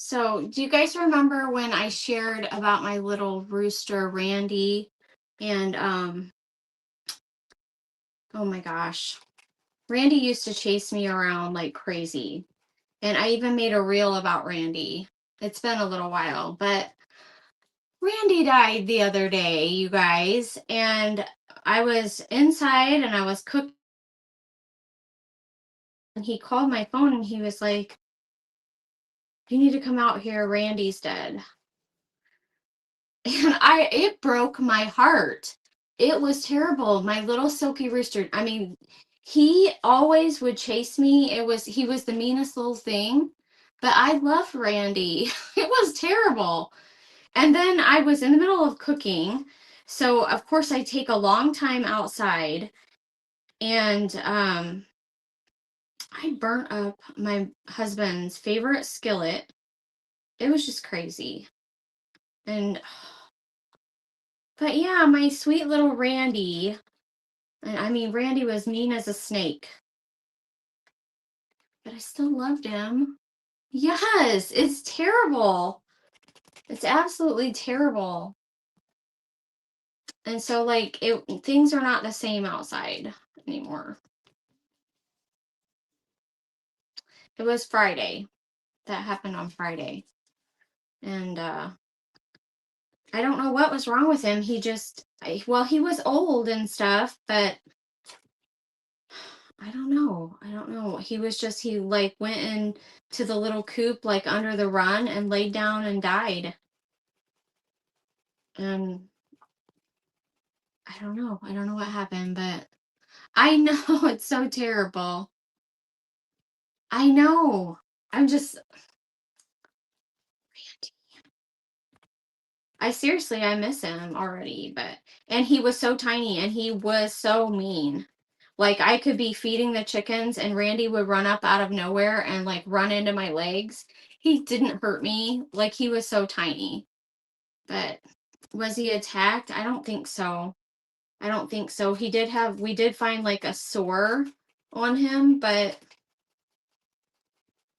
Speaker 1: So do you guys remember when I shared about my little rooster, Randy? And oh my gosh, Randy used to chase me around like crazy. And I even made a reel about Randy. It's been a little while, but Randy died the other day, you guys. And I was inside and I was cooking. And he called my phone and he was like, You need to come out here. Randy's dead. And it broke my heart. It was terrible. My little silky rooster. I mean, he always would chase me. He was the meanest little thing, but I love Randy. It was terrible. And then I was in the middle of cooking. So of course I take a long time outside, and I burnt up my husband's favorite skillet. It was just crazy. And but yeah, my sweet little Randy. And I mean, Randy was mean as a snake, but I still loved him. Yes, it's terrible. It's absolutely terrible. And so like things are not the same outside anymore. It was Friday. That happened on Friday. And I don't know what was wrong with him. He just, well, he was old and stuff, but I don't know. I don't know. He was just, he like went into the little coop like under the run and laid down and died. And I don't know. I don't know what happened, but I know it's so terrible. I know. I'm just, I seriously, I miss him already, but, and he was so tiny and he was so mean. Like I could be feeding the chickens and Randy would run up out of nowhere and like run into my legs. He didn't hurt me. Like he was so tiny. But was he attacked? I don't think so. I don't think so. We did find like a sore on him, but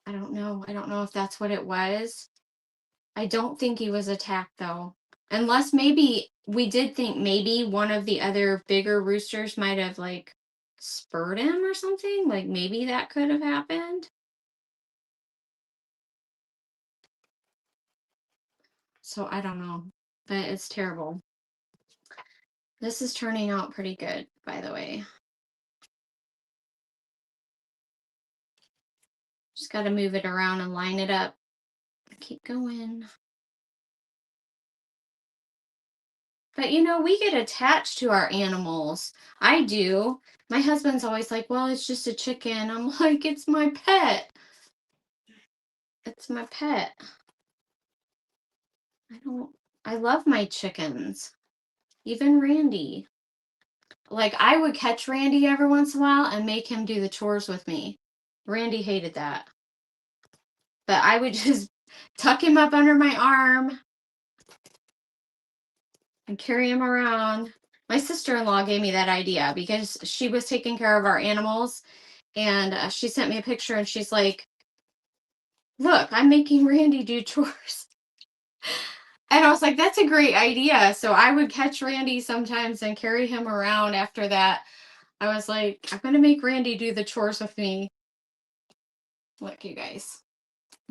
Speaker 1: I don't know. I don't know if that's what it was. I don't think he was attacked though. Unless maybe we did think maybe one of the other bigger roosters might have like spurred him or something. Like maybe that could have happened. So I don't know, but it's terrible. This is turning out pretty good, by the way. Just got to move it around and line it up. Keep going. But you know, we get attached to our animals. I do. My husband's always like, well, it's just a chicken. I'm like, it's my pet. It's my pet. I love my chickens. Even Randy. Like, I would catch Randy every once in a while and make him do the chores with me. Randy hated that. But I would just tuck him up under my arm and carry him around. My sister-in-law gave me that idea because she was taking care of our animals, and she sent me a picture and she's like, look, I'm making Randy do chores. And I was like, that's a great idea. So I would catch Randy sometimes and carry him around after that. I was like, I'm going to make Randy do the chores with me. Look, you guys.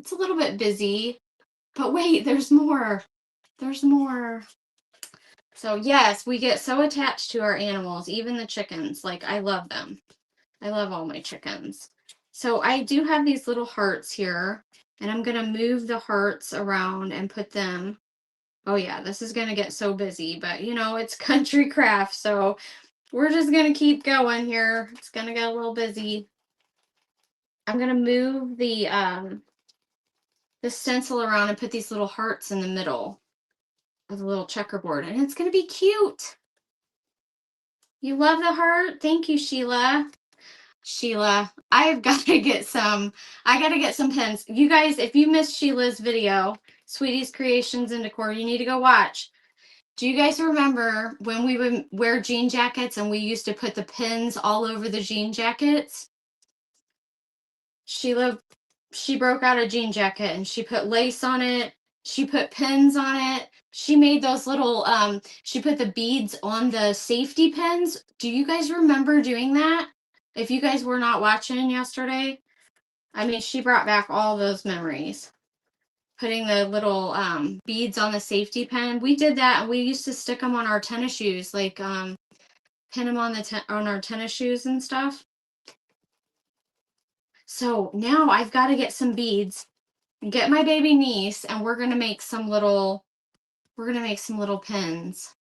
Speaker 1: It's a little bit busy, but wait, there's more. There's more. So yes, we get so attached to our animals, even the chickens. Like, I love them. I love all my chickens. So I do have these little hearts here, and I'm going to move the hearts around and put them. Oh yeah, this is going to get so busy, but you know, it's country craft, so we're just going to keep going here. It's going to get a little busy. I'm going to move the stencil around and put these little hearts in the middle of the little checkerboard, and it's going to be cute. You love the heart? Thank you, Sheila. Sheila, I've got to get some, I got to get some pins. You guys, if you missed Sheila's video, Sweetie's Creations and Decor, you need to go watch. Do you guys remember when we would wear jean jackets and we used to put the pins all over the jean jackets? Sheila, she broke out a jean jacket and she put lace on it. She put pins on it. She made those little, she put the beads on the safety pins. Do you guys remember doing that? If you guys were not watching yesterday, I mean, she brought back all those memories. Putting the little beads on the safety pin. We did that, and we used to stick them on our tennis shoes, like pin them on on our tennis shoes and stuff. So now I've got to get some beads, Get my baby niece, and we're gonna make some little pins.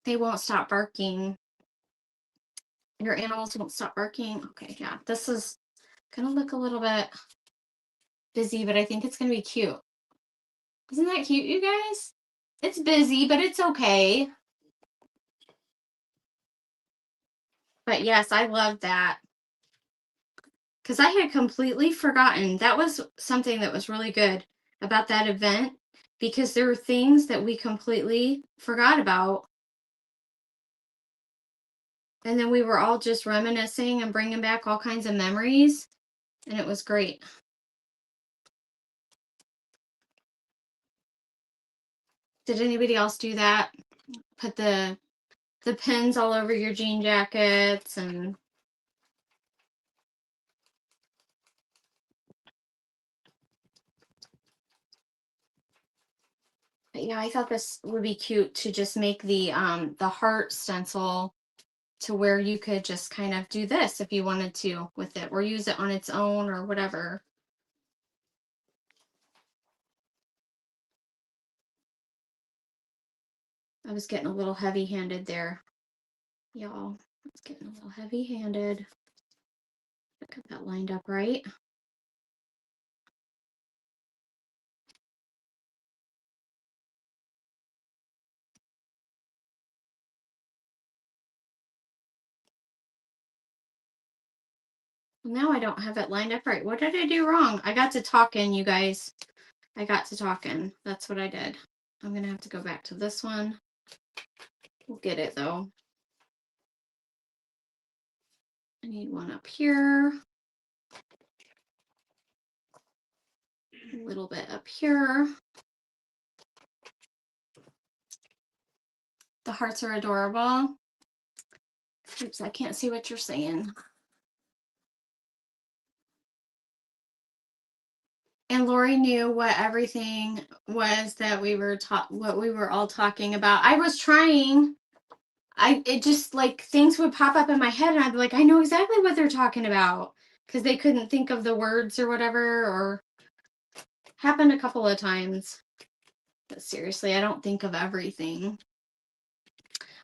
Speaker 1: They won't stop barking. Your animals won't stop barking. Okay, yeah. This is gonna look a little bit busy, but I think it's gonna be cute. Isn't that cute, you guys? It's busy, but it's okay. But yes, I love that. Because I had completely forgotten. That was something that was really good about that event, because there were things that we completely forgot about. And then we were all just reminiscing and bringing back all kinds of memories. And it was great. Did anybody else do that? Put the pins all over your jean jackets and but yeah, I thought this would be cute to just make the heart stencil to where you could just kind of do this if you wanted to with it, or use it on its own or whatever. I was getting a little heavy-handed there, y'all. I was getting a little heavy-handed. I got that lined up right. Now I don't have it lined up right. What did I do wrong? I got to talking, you guys. I got to talking. That's what I did. I'm gonna have to go back to this one. We'll get it though. I need one up here. A little bit up here. The hearts are adorable. Oops, I can't see what you're saying. And Lori knew what everything was that we were what we were all talking about. I was trying. It just like things would pop up in my head, and I'd be like, I know exactly what they're talking about, because they couldn't think of the words or whatever, or happened a couple of times. But seriously, I don't think of everything.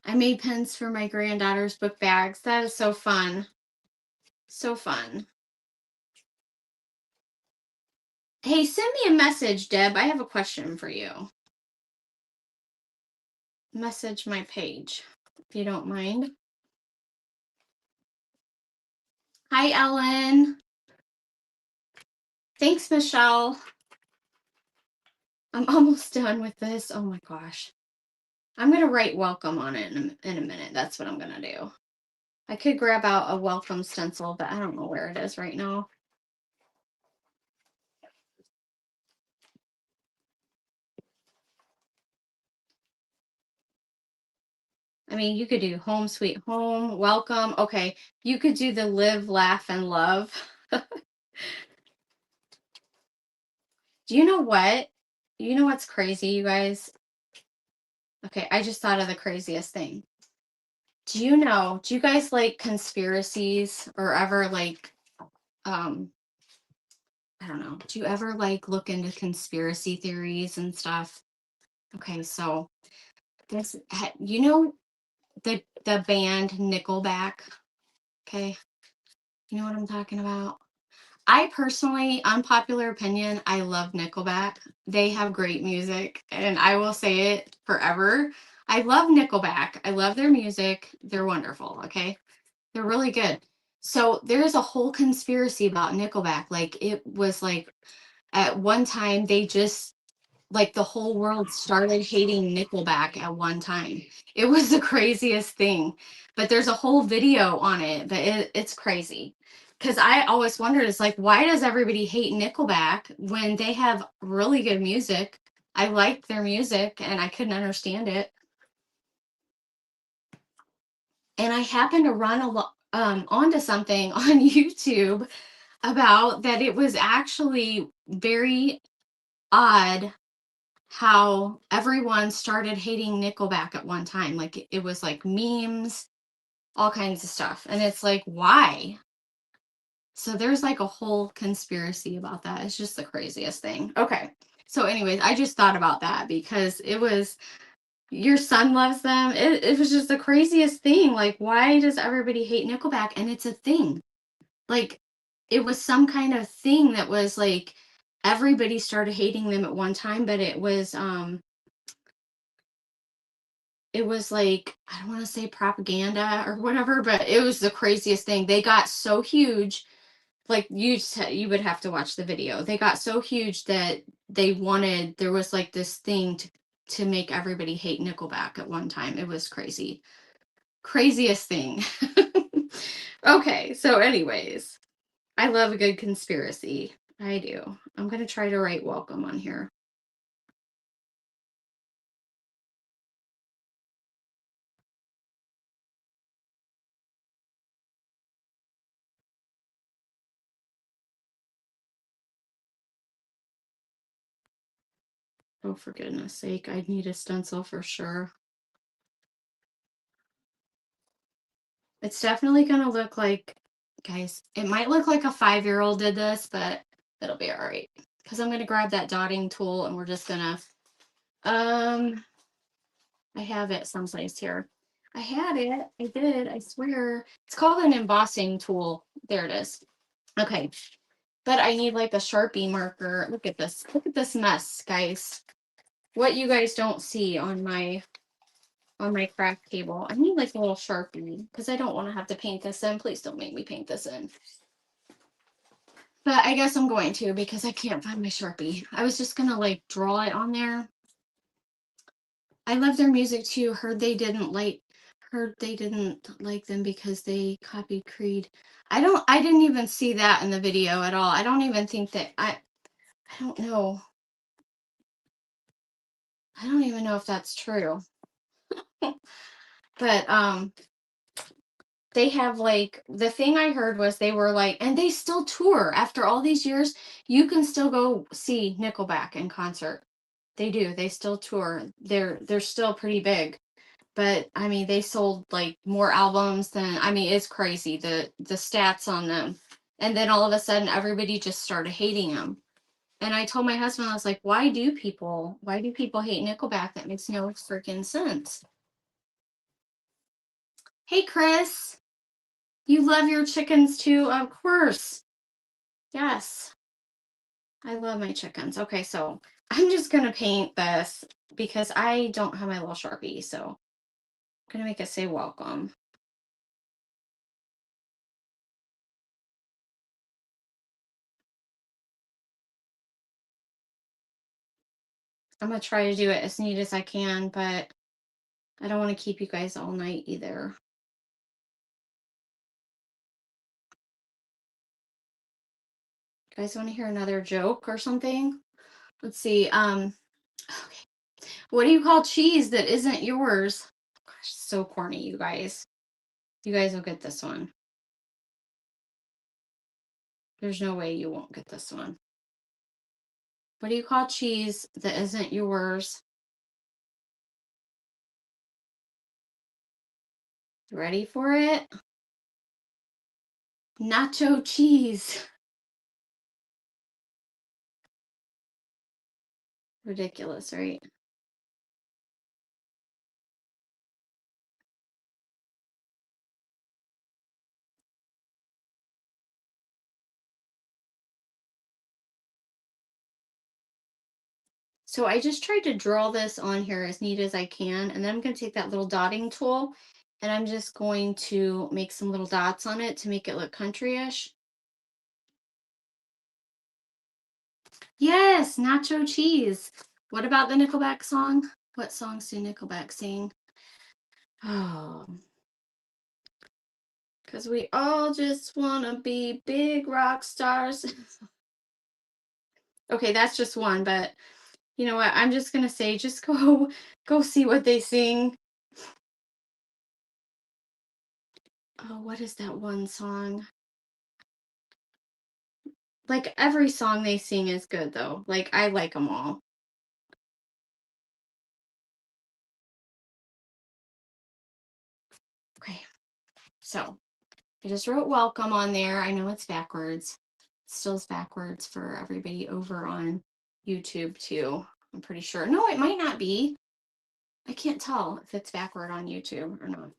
Speaker 1: I made pins for my granddaughter's book bags. That is so fun. So fun. Hey, send me a message, Deb. I have a question for you. Message my page, if you don't mind. Hi, Ellen. Thanks, Michelle. I'm almost done with this. Oh my gosh. I'm going to write welcome on it in a minute. That's what I'm going to do. I could grab out a welcome stencil, but I don't know where it is right now. I mean, you could do home sweet home, welcome. Okay, you could do the live, laugh, and love. Do you know what? You know what's crazy, you guys? Okay, I just thought of the craziest thing. Do you guys like conspiracies, or ever like, I don't know, do you ever like look into conspiracy theories and stuff? Okay, so this, you know, the band Nickelback? Okay, you know what I'm talking about? I personally, unpopular opinion, I love Nickelback. They have great music, and I will say it forever. I love Nickelback. I love their music. They're wonderful, okay? They're really good. So there's a whole conspiracy about Nickelback. Like, it was like at one time they just, like, the whole world started hating Nickelback at one time. It was the craziest thing. But there's a whole video on it, but it's crazy. Because I always wondered, it's like, why does everybody hate Nickelback when they have really good music? I liked their music and I couldn't understand it. And I happened to run onto something on YouTube about that it was actually very odd how everyone started hating Nickelback at one time. Like, it was like memes all kinds of stuff. And it's like, why? So there's like a whole conspiracy about that. It's just the craziest thing. Okay. So, anyways, I just thought about that because it was your son loves them. It was just the craziest thing. Like, why does everybody hate Nickelback? And it's a thing. Like, it was some kind of thing that was like everybody started hating them at one time, but it was like, I don't want to say propaganda or whatever, but it was the craziest thing. They got so huge, like you would have to watch the video. They got so huge that there was like this thing to make everybody hate Nickelback at one time. It was crazy. Craziest thing. Okay, so anyways, I love a good conspiracy. I do. I'm going to try to write welcome on here. Oh, for goodness sake, I need a stencil for sure. It's definitely going to look like, guys, it might look like a 5-year-old did this, but it'll be all right. Because I'm going to grab that dotting tool and we're just going to, I have it someplace here. I had it. I did. I swear. It's called an embossing tool. There it is. Okay. But I need like a Sharpie marker. Look at this. Look at this mess, guys. What you guys don't see on my craft table. I need like a little Sharpie because I don't want to have to paint this in. Please don't make me paint this in. But I guess I'm going to because I can't find my Sharpie. I was just going to like draw it on there. I love their music too. Heard they didn't like them because they copied Creed. I didn't even see that in the video at all. I don't even think that I don't know. I don't even know if that's true. But they have like the thing I heard was they were like, and they still tour after all these years. You can still go see Nickelback in concert. They do. They still tour. They're still pretty big. But I mean, they sold like more albums than, I mean, it's crazy the stats on them. And then all of a sudden everybody just started hating them. And I told my husband, I was like, why do people hate Nickelback? That makes no freaking sense. Hey Chris, you love your chickens too? Of course. Yes. I love my chickens. Okay, so I'm just gonna paint this because I don't have my little Sharpie, so I'm gonna make it say welcome. I'm gonna try to do it as neat as I can, but I don't want to keep you guys all night either. You guys want to hear another joke or something? Let's see. Okay. What do you call cheese that isn't yours? Gosh, so corny, you guys. You guys will get this one. There's no way you won't get this one. What do you call cheese that isn't yours? Ready for it? Nacho cheese. Ridiculous, right? So I just tried to draw this on here as neat as I can. And then I'm going to take that little dotting tool and I'm just going to make some little dots on it to make it look country-ish. Yes, nacho cheese. What about the Nickelback song? What songs do Nickelback sing? Oh, because we all just want to be big rock stars. Okay, that's just one, but you know what? I'm just going to say, just go see what they sing. Oh, what is that one song? Like every song they sing is good though. Like I like them all. Okay. So I just wrote welcome on there. I know it's backwards. It still is backwards for everybody over on YouTube too. I'm pretty sure. No, it might not be. I can't tell if it's backward on YouTube or not.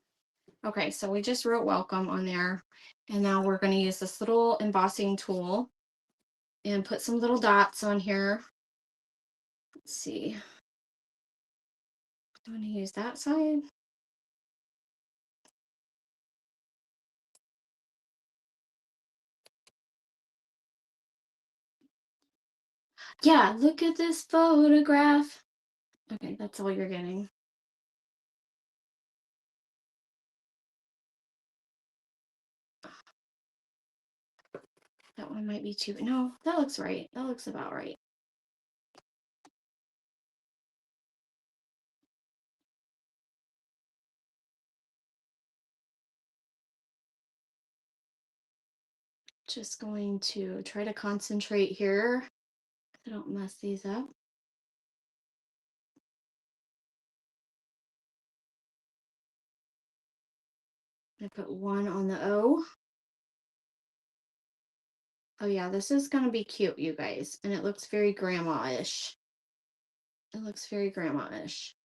Speaker 1: Okay, so we just wrote welcome on there. And now we're going to use this little embossing tool and put some little dots on here. Let's see. I'm going to use that side. Yeah, look at this photograph. Okay, that's all you're getting. That one might be too, no, that looks right. That looks about right. Just going to try to concentrate here. I don't mess these up. I put one on the O. Oh yeah, this is gonna be cute, you guys. And it looks very grandma-ish. It looks very grandma-ish.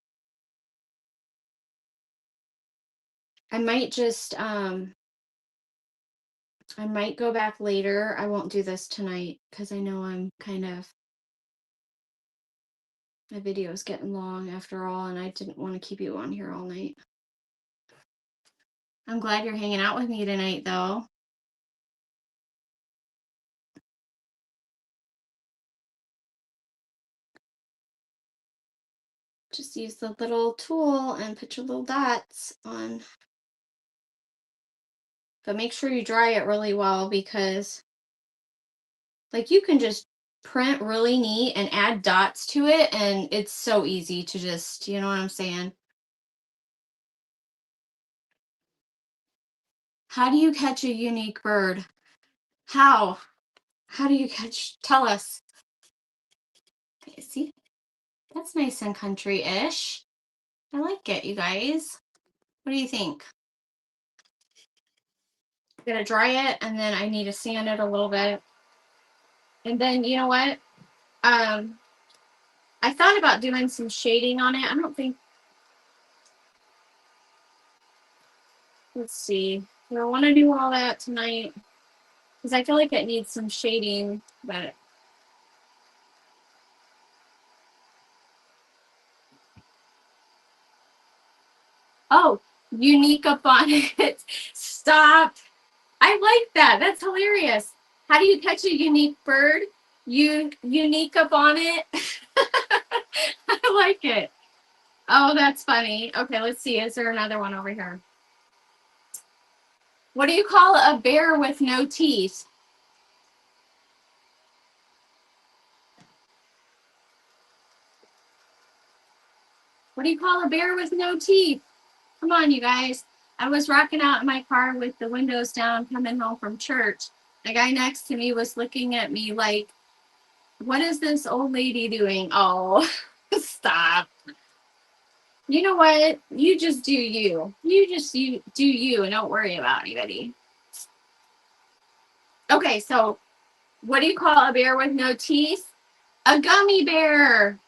Speaker 1: I might just, I might go back later. I won't do this tonight because I know I'm kind of, my video is getting long after all, and I didn't want to keep you on here all night. I'm glad you're hanging out with me tonight, though. Just use the little tool and put your little dots on. But make sure you dry it really well because, like, you can just print really neat and add dots to it, and it's so easy to just, you know what I'm saying? How do you catch a unique bird? How? How do you catch? Tell us. Okay, see? That's nice and country-ish. I like it, you guys. What do you think? I'm gonna dry it, and then I need to sand it a little bit. And then, you know what? I thought about doing some shading on it. I don't think, let's see. Do I want to do all that tonight? Because I feel like it needs some shading, but oh, unique up on it. Stop. I like that. That's hilarious. How do you catch a unique bird? You unique up on it. I like it. Oh, that's funny. Okay, let's see. Is there another one over here? What do you call a bear with no teeth? What do you call a bear with no teeth? Come on, you guys. I was rocking out in my car with the windows down coming home from church. The guy next to me was looking at me like, what is this old lady doing? Oh, stop. You know what? You just do you. You do you and don't worry about anybody. Okay, so what do you call a bear with no teeth? A gummy bear.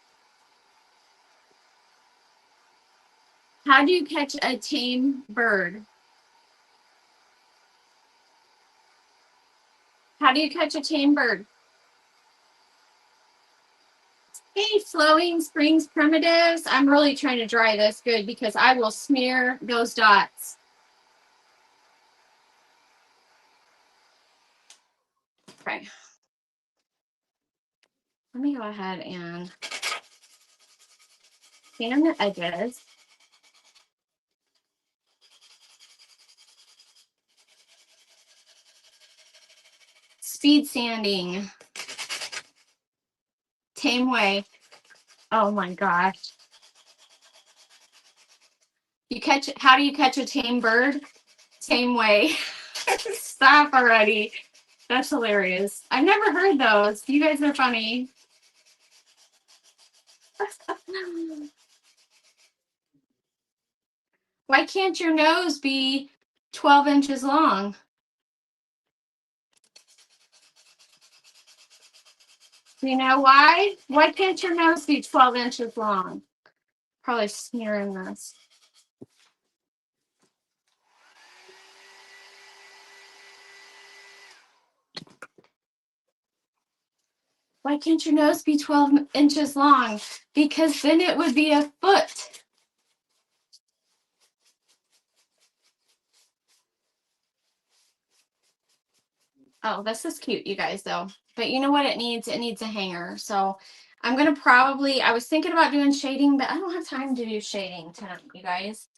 Speaker 1: How do you catch a tame bird? How do you catch a tame bird? Hey, Flowing Springs Primitives. I'm really trying to dry this good because I will smear those dots. Okay. Let me go ahead and sand the edges. Speed sanding. Tame way. Oh my gosh. How do you catch a tame bird? Tame way. Stop already. That's hilarious. I've never heard those. You guys are funny. Why can't your nose be 12 inches long. You know why? Why can't your nose be 12 inches long? Probably smearing this. Why can't your nose be 12 inches long? Because then it would be a foot. Oh, this is cute, you guys, though. But you know what it needs? It needs a hanger. So I'm going to probably, I was thinking about doing shading, but I don't have time to do shading tonight, you guys.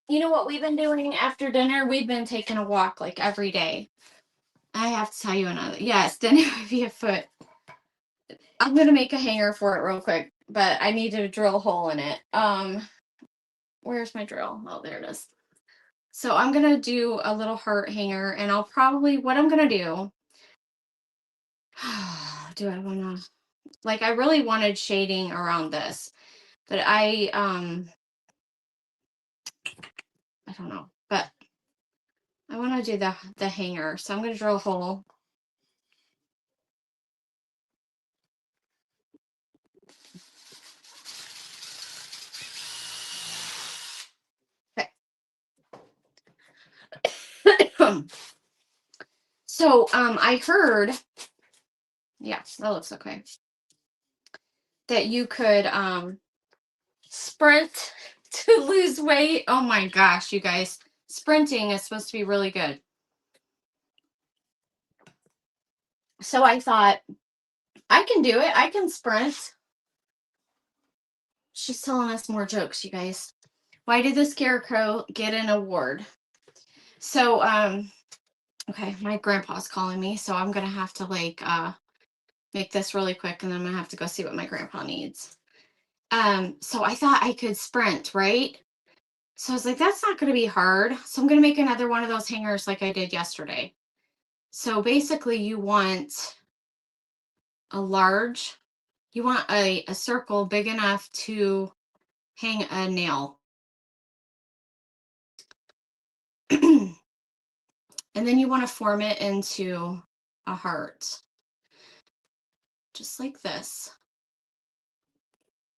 Speaker 1: You know what we've been doing after dinner? We've been taking a walk like every day. I have to tell you another. Yes, then it would be a foot. I'm going to make a hanger for it real quick, but I need to drill a hole in it. Where's my drill? Oh, there it is. So I'm going to do a little heart hanger, and I'll probably, what I'm going to do, do I want to, like, I really wanted shading around this, but I don't know, but I want to do the hanger. So I'm going to drill a hole. Okay. So I heard, yeah, that looks okay, that you could sprint to lose weight. Oh my gosh, you guys, sprinting is supposed to be really good. So I thought, I can do it. I can sprint. She's telling us more jokes, you guys. Why did the scarecrow get an award? So, okay, my grandpa's calling me, so I'm gonna have to like make this really quick, and then I'm gonna have to go see what my grandpa needs. So I thought I could sprint, right? So I was like, that's not gonna be hard. So I'm gonna make another one of those hangers like I did yesterday. So basically you want a large, you want a circle big enough to hang a nail. And then you want to form it into a heart. Just like this.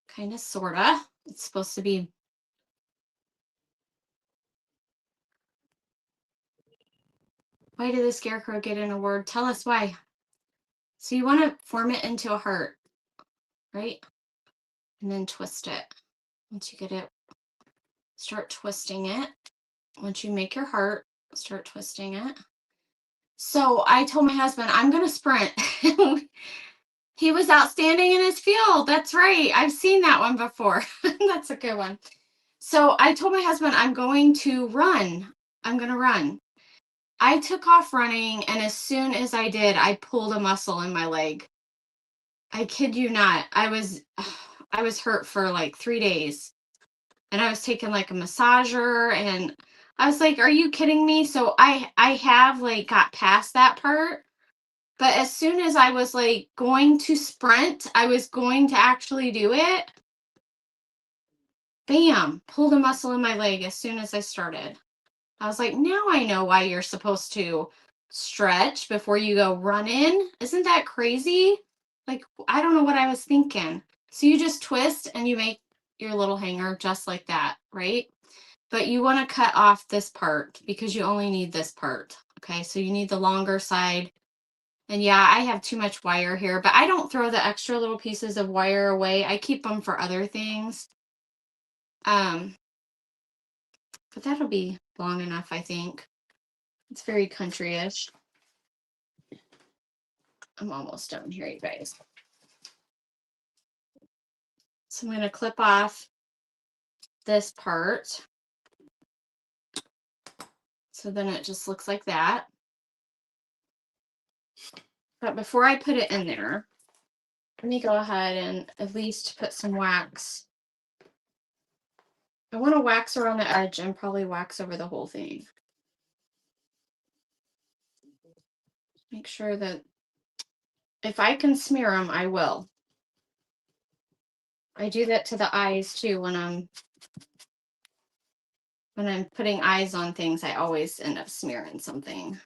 Speaker 1: Kind of, sort of. It's supposed to be. Why did the scarecrow get an award? Tell us why. So you want to form it into a heart, right? And then twist it. Once you get it, start twisting it. Once you make your heart, start twisting it. So I told my husband, I'm going to sprint. He was outstanding in his field. That's right. I've seen that one before. That's a good one. So I told my husband, I'm going to run. I'm going to run. I took off running, and as soon as I did, I pulled a muscle in my leg. I kid you not. I was hurt for like 3 days, and I was taking like a massager, and I was like, are you kidding me? So I have like got past that part. But as soon as I was like going to sprint, I was going to actually do it. Bam, pulled a muscle in my leg as soon as I started. I was like, now I know why you're supposed to stretch before you go run in. Isn't that crazy? Like, I don't know what I was thinking. So you just twist and you make your little hanger just like that, right? But you want to cut off this part because you only need this part. Okay, so you need the longer side. And yeah, I have too much wire here, but I don't throw the extra little pieces of wire away. I keep them for other things. But that'll be long enough, I think. It's very country-ish. I'm almost done here, you guys. So I'm going to clip off this part. So then it just looks like that. But before I put it in there, let me go ahead and at least put some wax. I want to wax around the edge and probably wax over the whole thing. Make sure that if I can smear them, I will. I do that to the eyes too when I'm when I'm putting eyes on things, I always end up smearing something.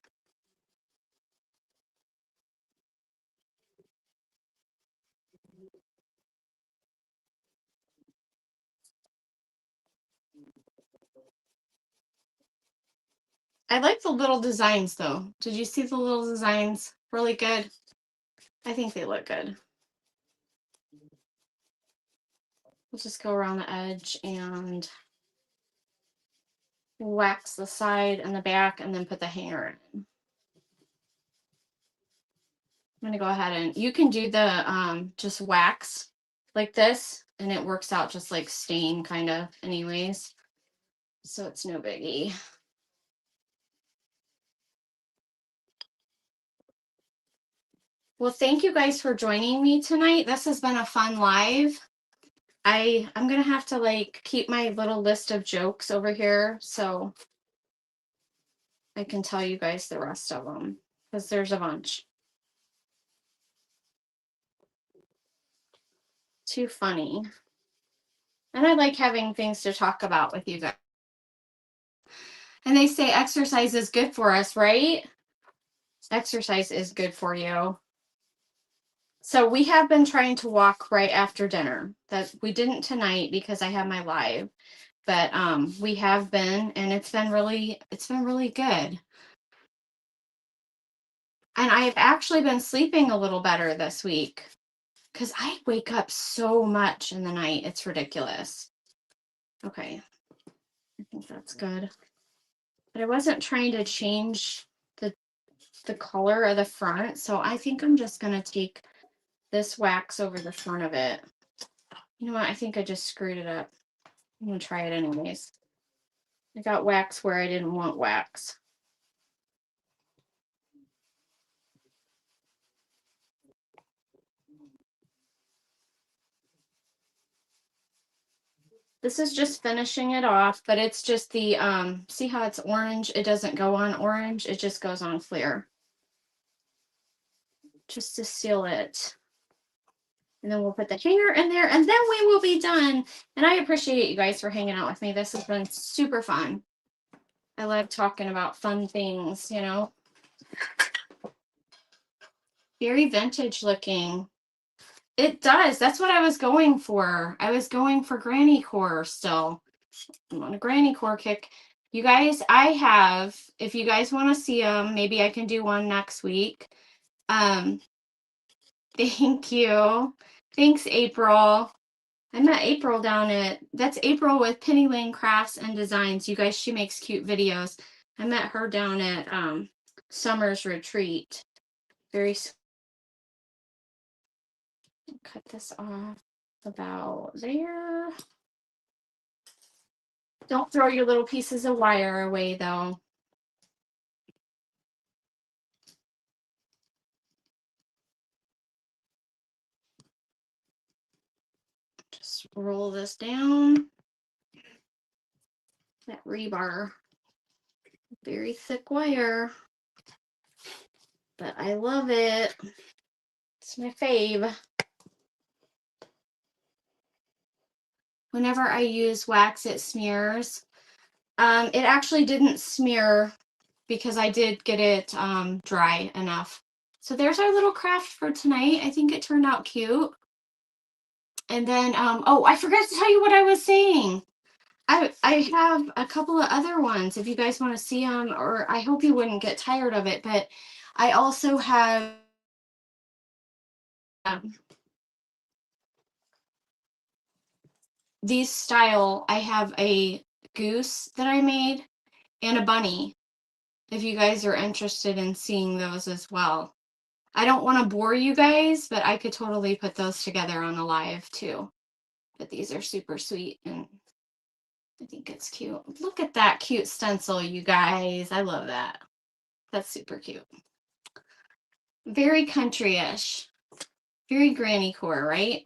Speaker 1: I like the little designs though. Did you see the little designs? Really good. I think they look good. We'll just go around the edge and wax the side and the back and then put the hanger in. I'm gonna go ahead and you can do the just wax like this and it works out just like stain kind of anyways. So it's no biggie. Well, thank you guys for joining me tonight. This has been a fun live. I'm gonna have to like keep my little list of jokes over here so I can tell you guys the rest of them because there's a bunch. Too funny. And I like having things to talk about with you guys. And they say exercise is good for us, right? Exercise is good for you. So we have been trying to walk right after dinner. That we didn't tonight because I have my live, but we have been, and it's been really good. And I've actually been sleeping a little better this week because I wake up so much in the night. It's ridiculous. Okay, I think that's good. But I wasn't trying to change the color of the front, so I think I'm just gonna take this wax over the front of it. You know what? I think I just screwed it up. I'm gonna try it anyways. I got wax where I didn't want wax. This is just finishing it off, but it's just the, see how it's orange? It doesn't go on orange, it just goes on clear. Just to seal it. And then we'll put the hanger in there and then we will be done. And I appreciate you guys for hanging out with me. This has been super fun. I love talking about fun things, you know. Very vintage looking. It does. That's what I was going for. I was going for granny core still. I'm on a granny core kick. You guys, I have, if you guys want to see them, maybe I can do one next week. Thank you. Thanks, April. I met April down at, that's April with Penny Lane Crafts and Designs. You guys, she makes cute videos. I met her down at Summer's Retreat. Very, cut this off about there. Don't throw your little pieces of wire away though. Just roll this down. That rebar, very thick wire, but I love it. It's my fave. Whenever I use wax, it smears. It actually didn't smear because I did get it dry enough. So there's our little craft for tonight. I think it turned out cute. And then, oh, I forgot to tell you what I was saying. I have a couple of other ones if you guys want to see them, or I hope you wouldn't get tired of it, but I also have these style. I have a goose that I made and a bunny if you guys are interested in seeing those as well. I don't want to bore you guys, but I could totally put those together on a live too. But these are super sweet and I think it's cute. Look at that cute stencil, you guys. I love that. That's super cute. Very country-ish. Very granny core, right?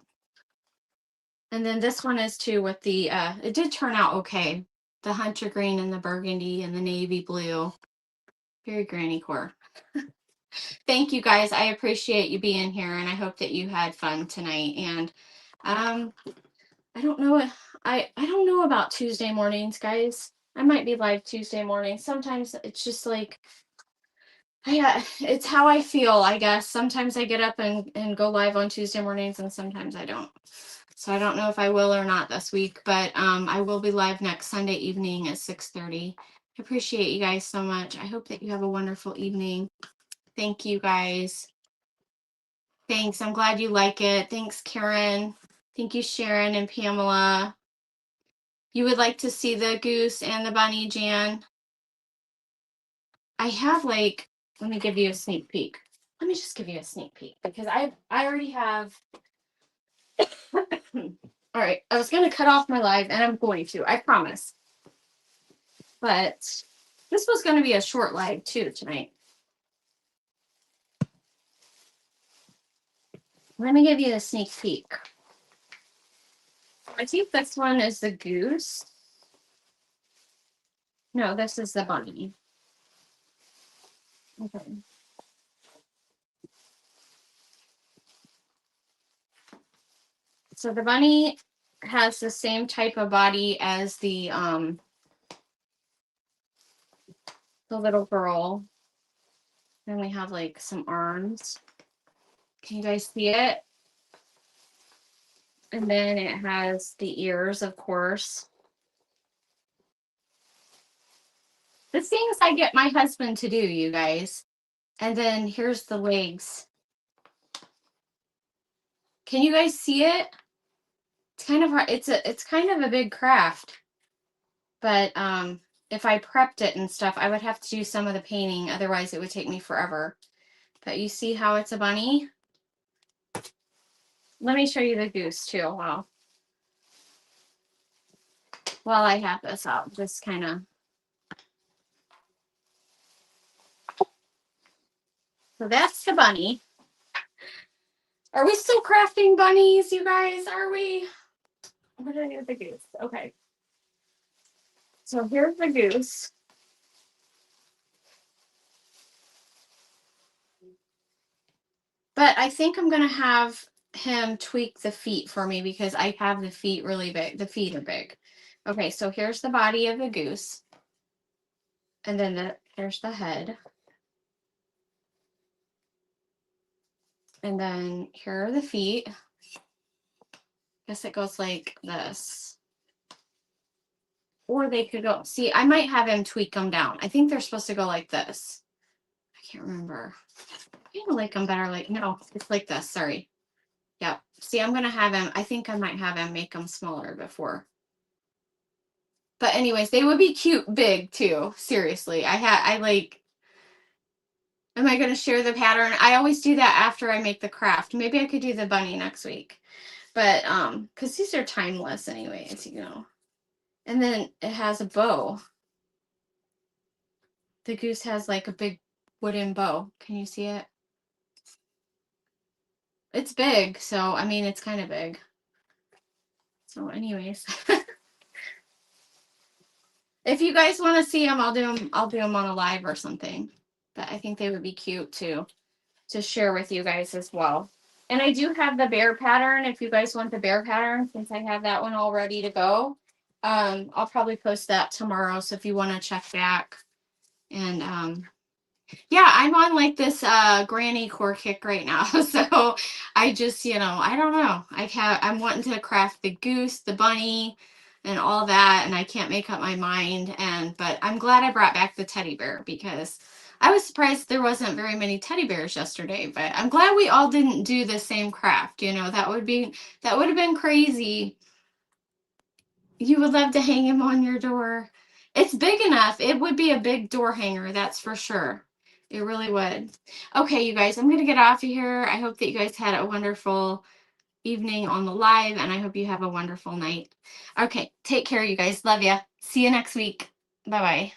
Speaker 1: And then this one is too with the, it did turn out okay. The hunter green and the burgundy and the navy blue. Very granny core. Thank you guys. I appreciate you being here and I hope that you had fun tonight. And I don't know. I don't know about Tuesday mornings, guys. I might be live Tuesday morning. Sometimes it's just like, it's how I feel, I guess. Sometimes I get up and go live on Tuesday mornings, and sometimes I don't. So I don't know if I will or not this week, but I will be live next Sunday evening at 6:30. I appreciate you guys so much. I hope that you have a wonderful evening. Thank you guys. Thanks. I'm glad you like it. Thanks, Karen. Thank you, Sharon and Pamela. You would like to see the goose and the bunny, Jan? I have like, let me give you a sneak peek. Let me just give you a sneak peek because I already have. All right, I was going to cut off my live, and I'm going to, I promise. But this was going to be a short live too tonight. Let me give you a sneak peek. I think this one is the goose. No, this is the bunny. Okay. So the bunny has the same type of body as the little girl. Then we have like some arms. Can you guys see it? And then it has the ears, of course. The things I get my husband to do, you guys. And then here's the legs. Can you guys see it? It's kind of hard. It's kind of a big craft. But if I prepped it and stuff, I would have to do some of the painting. Otherwise, it would take me forever. But you see how it's a bunny? Let me show you the goose too. Wow. While I have this up, just kind of. So that's the bunny. Are we still crafting bunnies, you guys? Are we? What did I do with the goose? Okay. So here's the goose. But I think I'm going to have him tweak the feet for me because I have the feet really big. The feet are big. Okay, so here's the body of the goose. And then there's the head. And then here are the feet. I guess it goes like this. Or they could go, see, I might have him tweak them down. I think they're supposed to go like this. I can't remember. I kind of like them better like, no, it's like this, sorry. Yep. See, I'm going to have him, I think I might have him make them smaller before. But anyways, they would be cute big too. Seriously. I like, am I going to share the pattern? I always do that after I make the craft. Maybe I could do the bunny next week. But, because these are timeless anyways, you know. And then it has a bow. The goose has like a big wooden bow. Can you see it? It's big, so I mean it's kind of big. So anyways. If you guys want to see them, I'll do them on a live or something. But I think they would be cute to share with you guys as well. And I do have the bear pattern if you guys want the bear pattern, since I have that one all ready to go. I'll probably post that tomorrow, so if you want to check back. And yeah, I'm on like this granny core kick right now. So I just, you know, I don't know. I'm wanting to craft the goose, the bunny, and all that, and I can't make up my mind. But I'm glad I brought back the teddy bear because I was surprised there wasn't very many teddy bears yesterday. But I'm glad we all didn't do the same craft. You know, that would have been crazy. You would love to hang him on your door. It's big enough. It would be a big door hanger, that's for sure. It really would. Okay, you guys, I'm going to get off of here. I hope that you guys had a wonderful evening on the live, and I hope you have a wonderful night. Okay, take care, you guys. Love ya. See you next week. Bye-bye.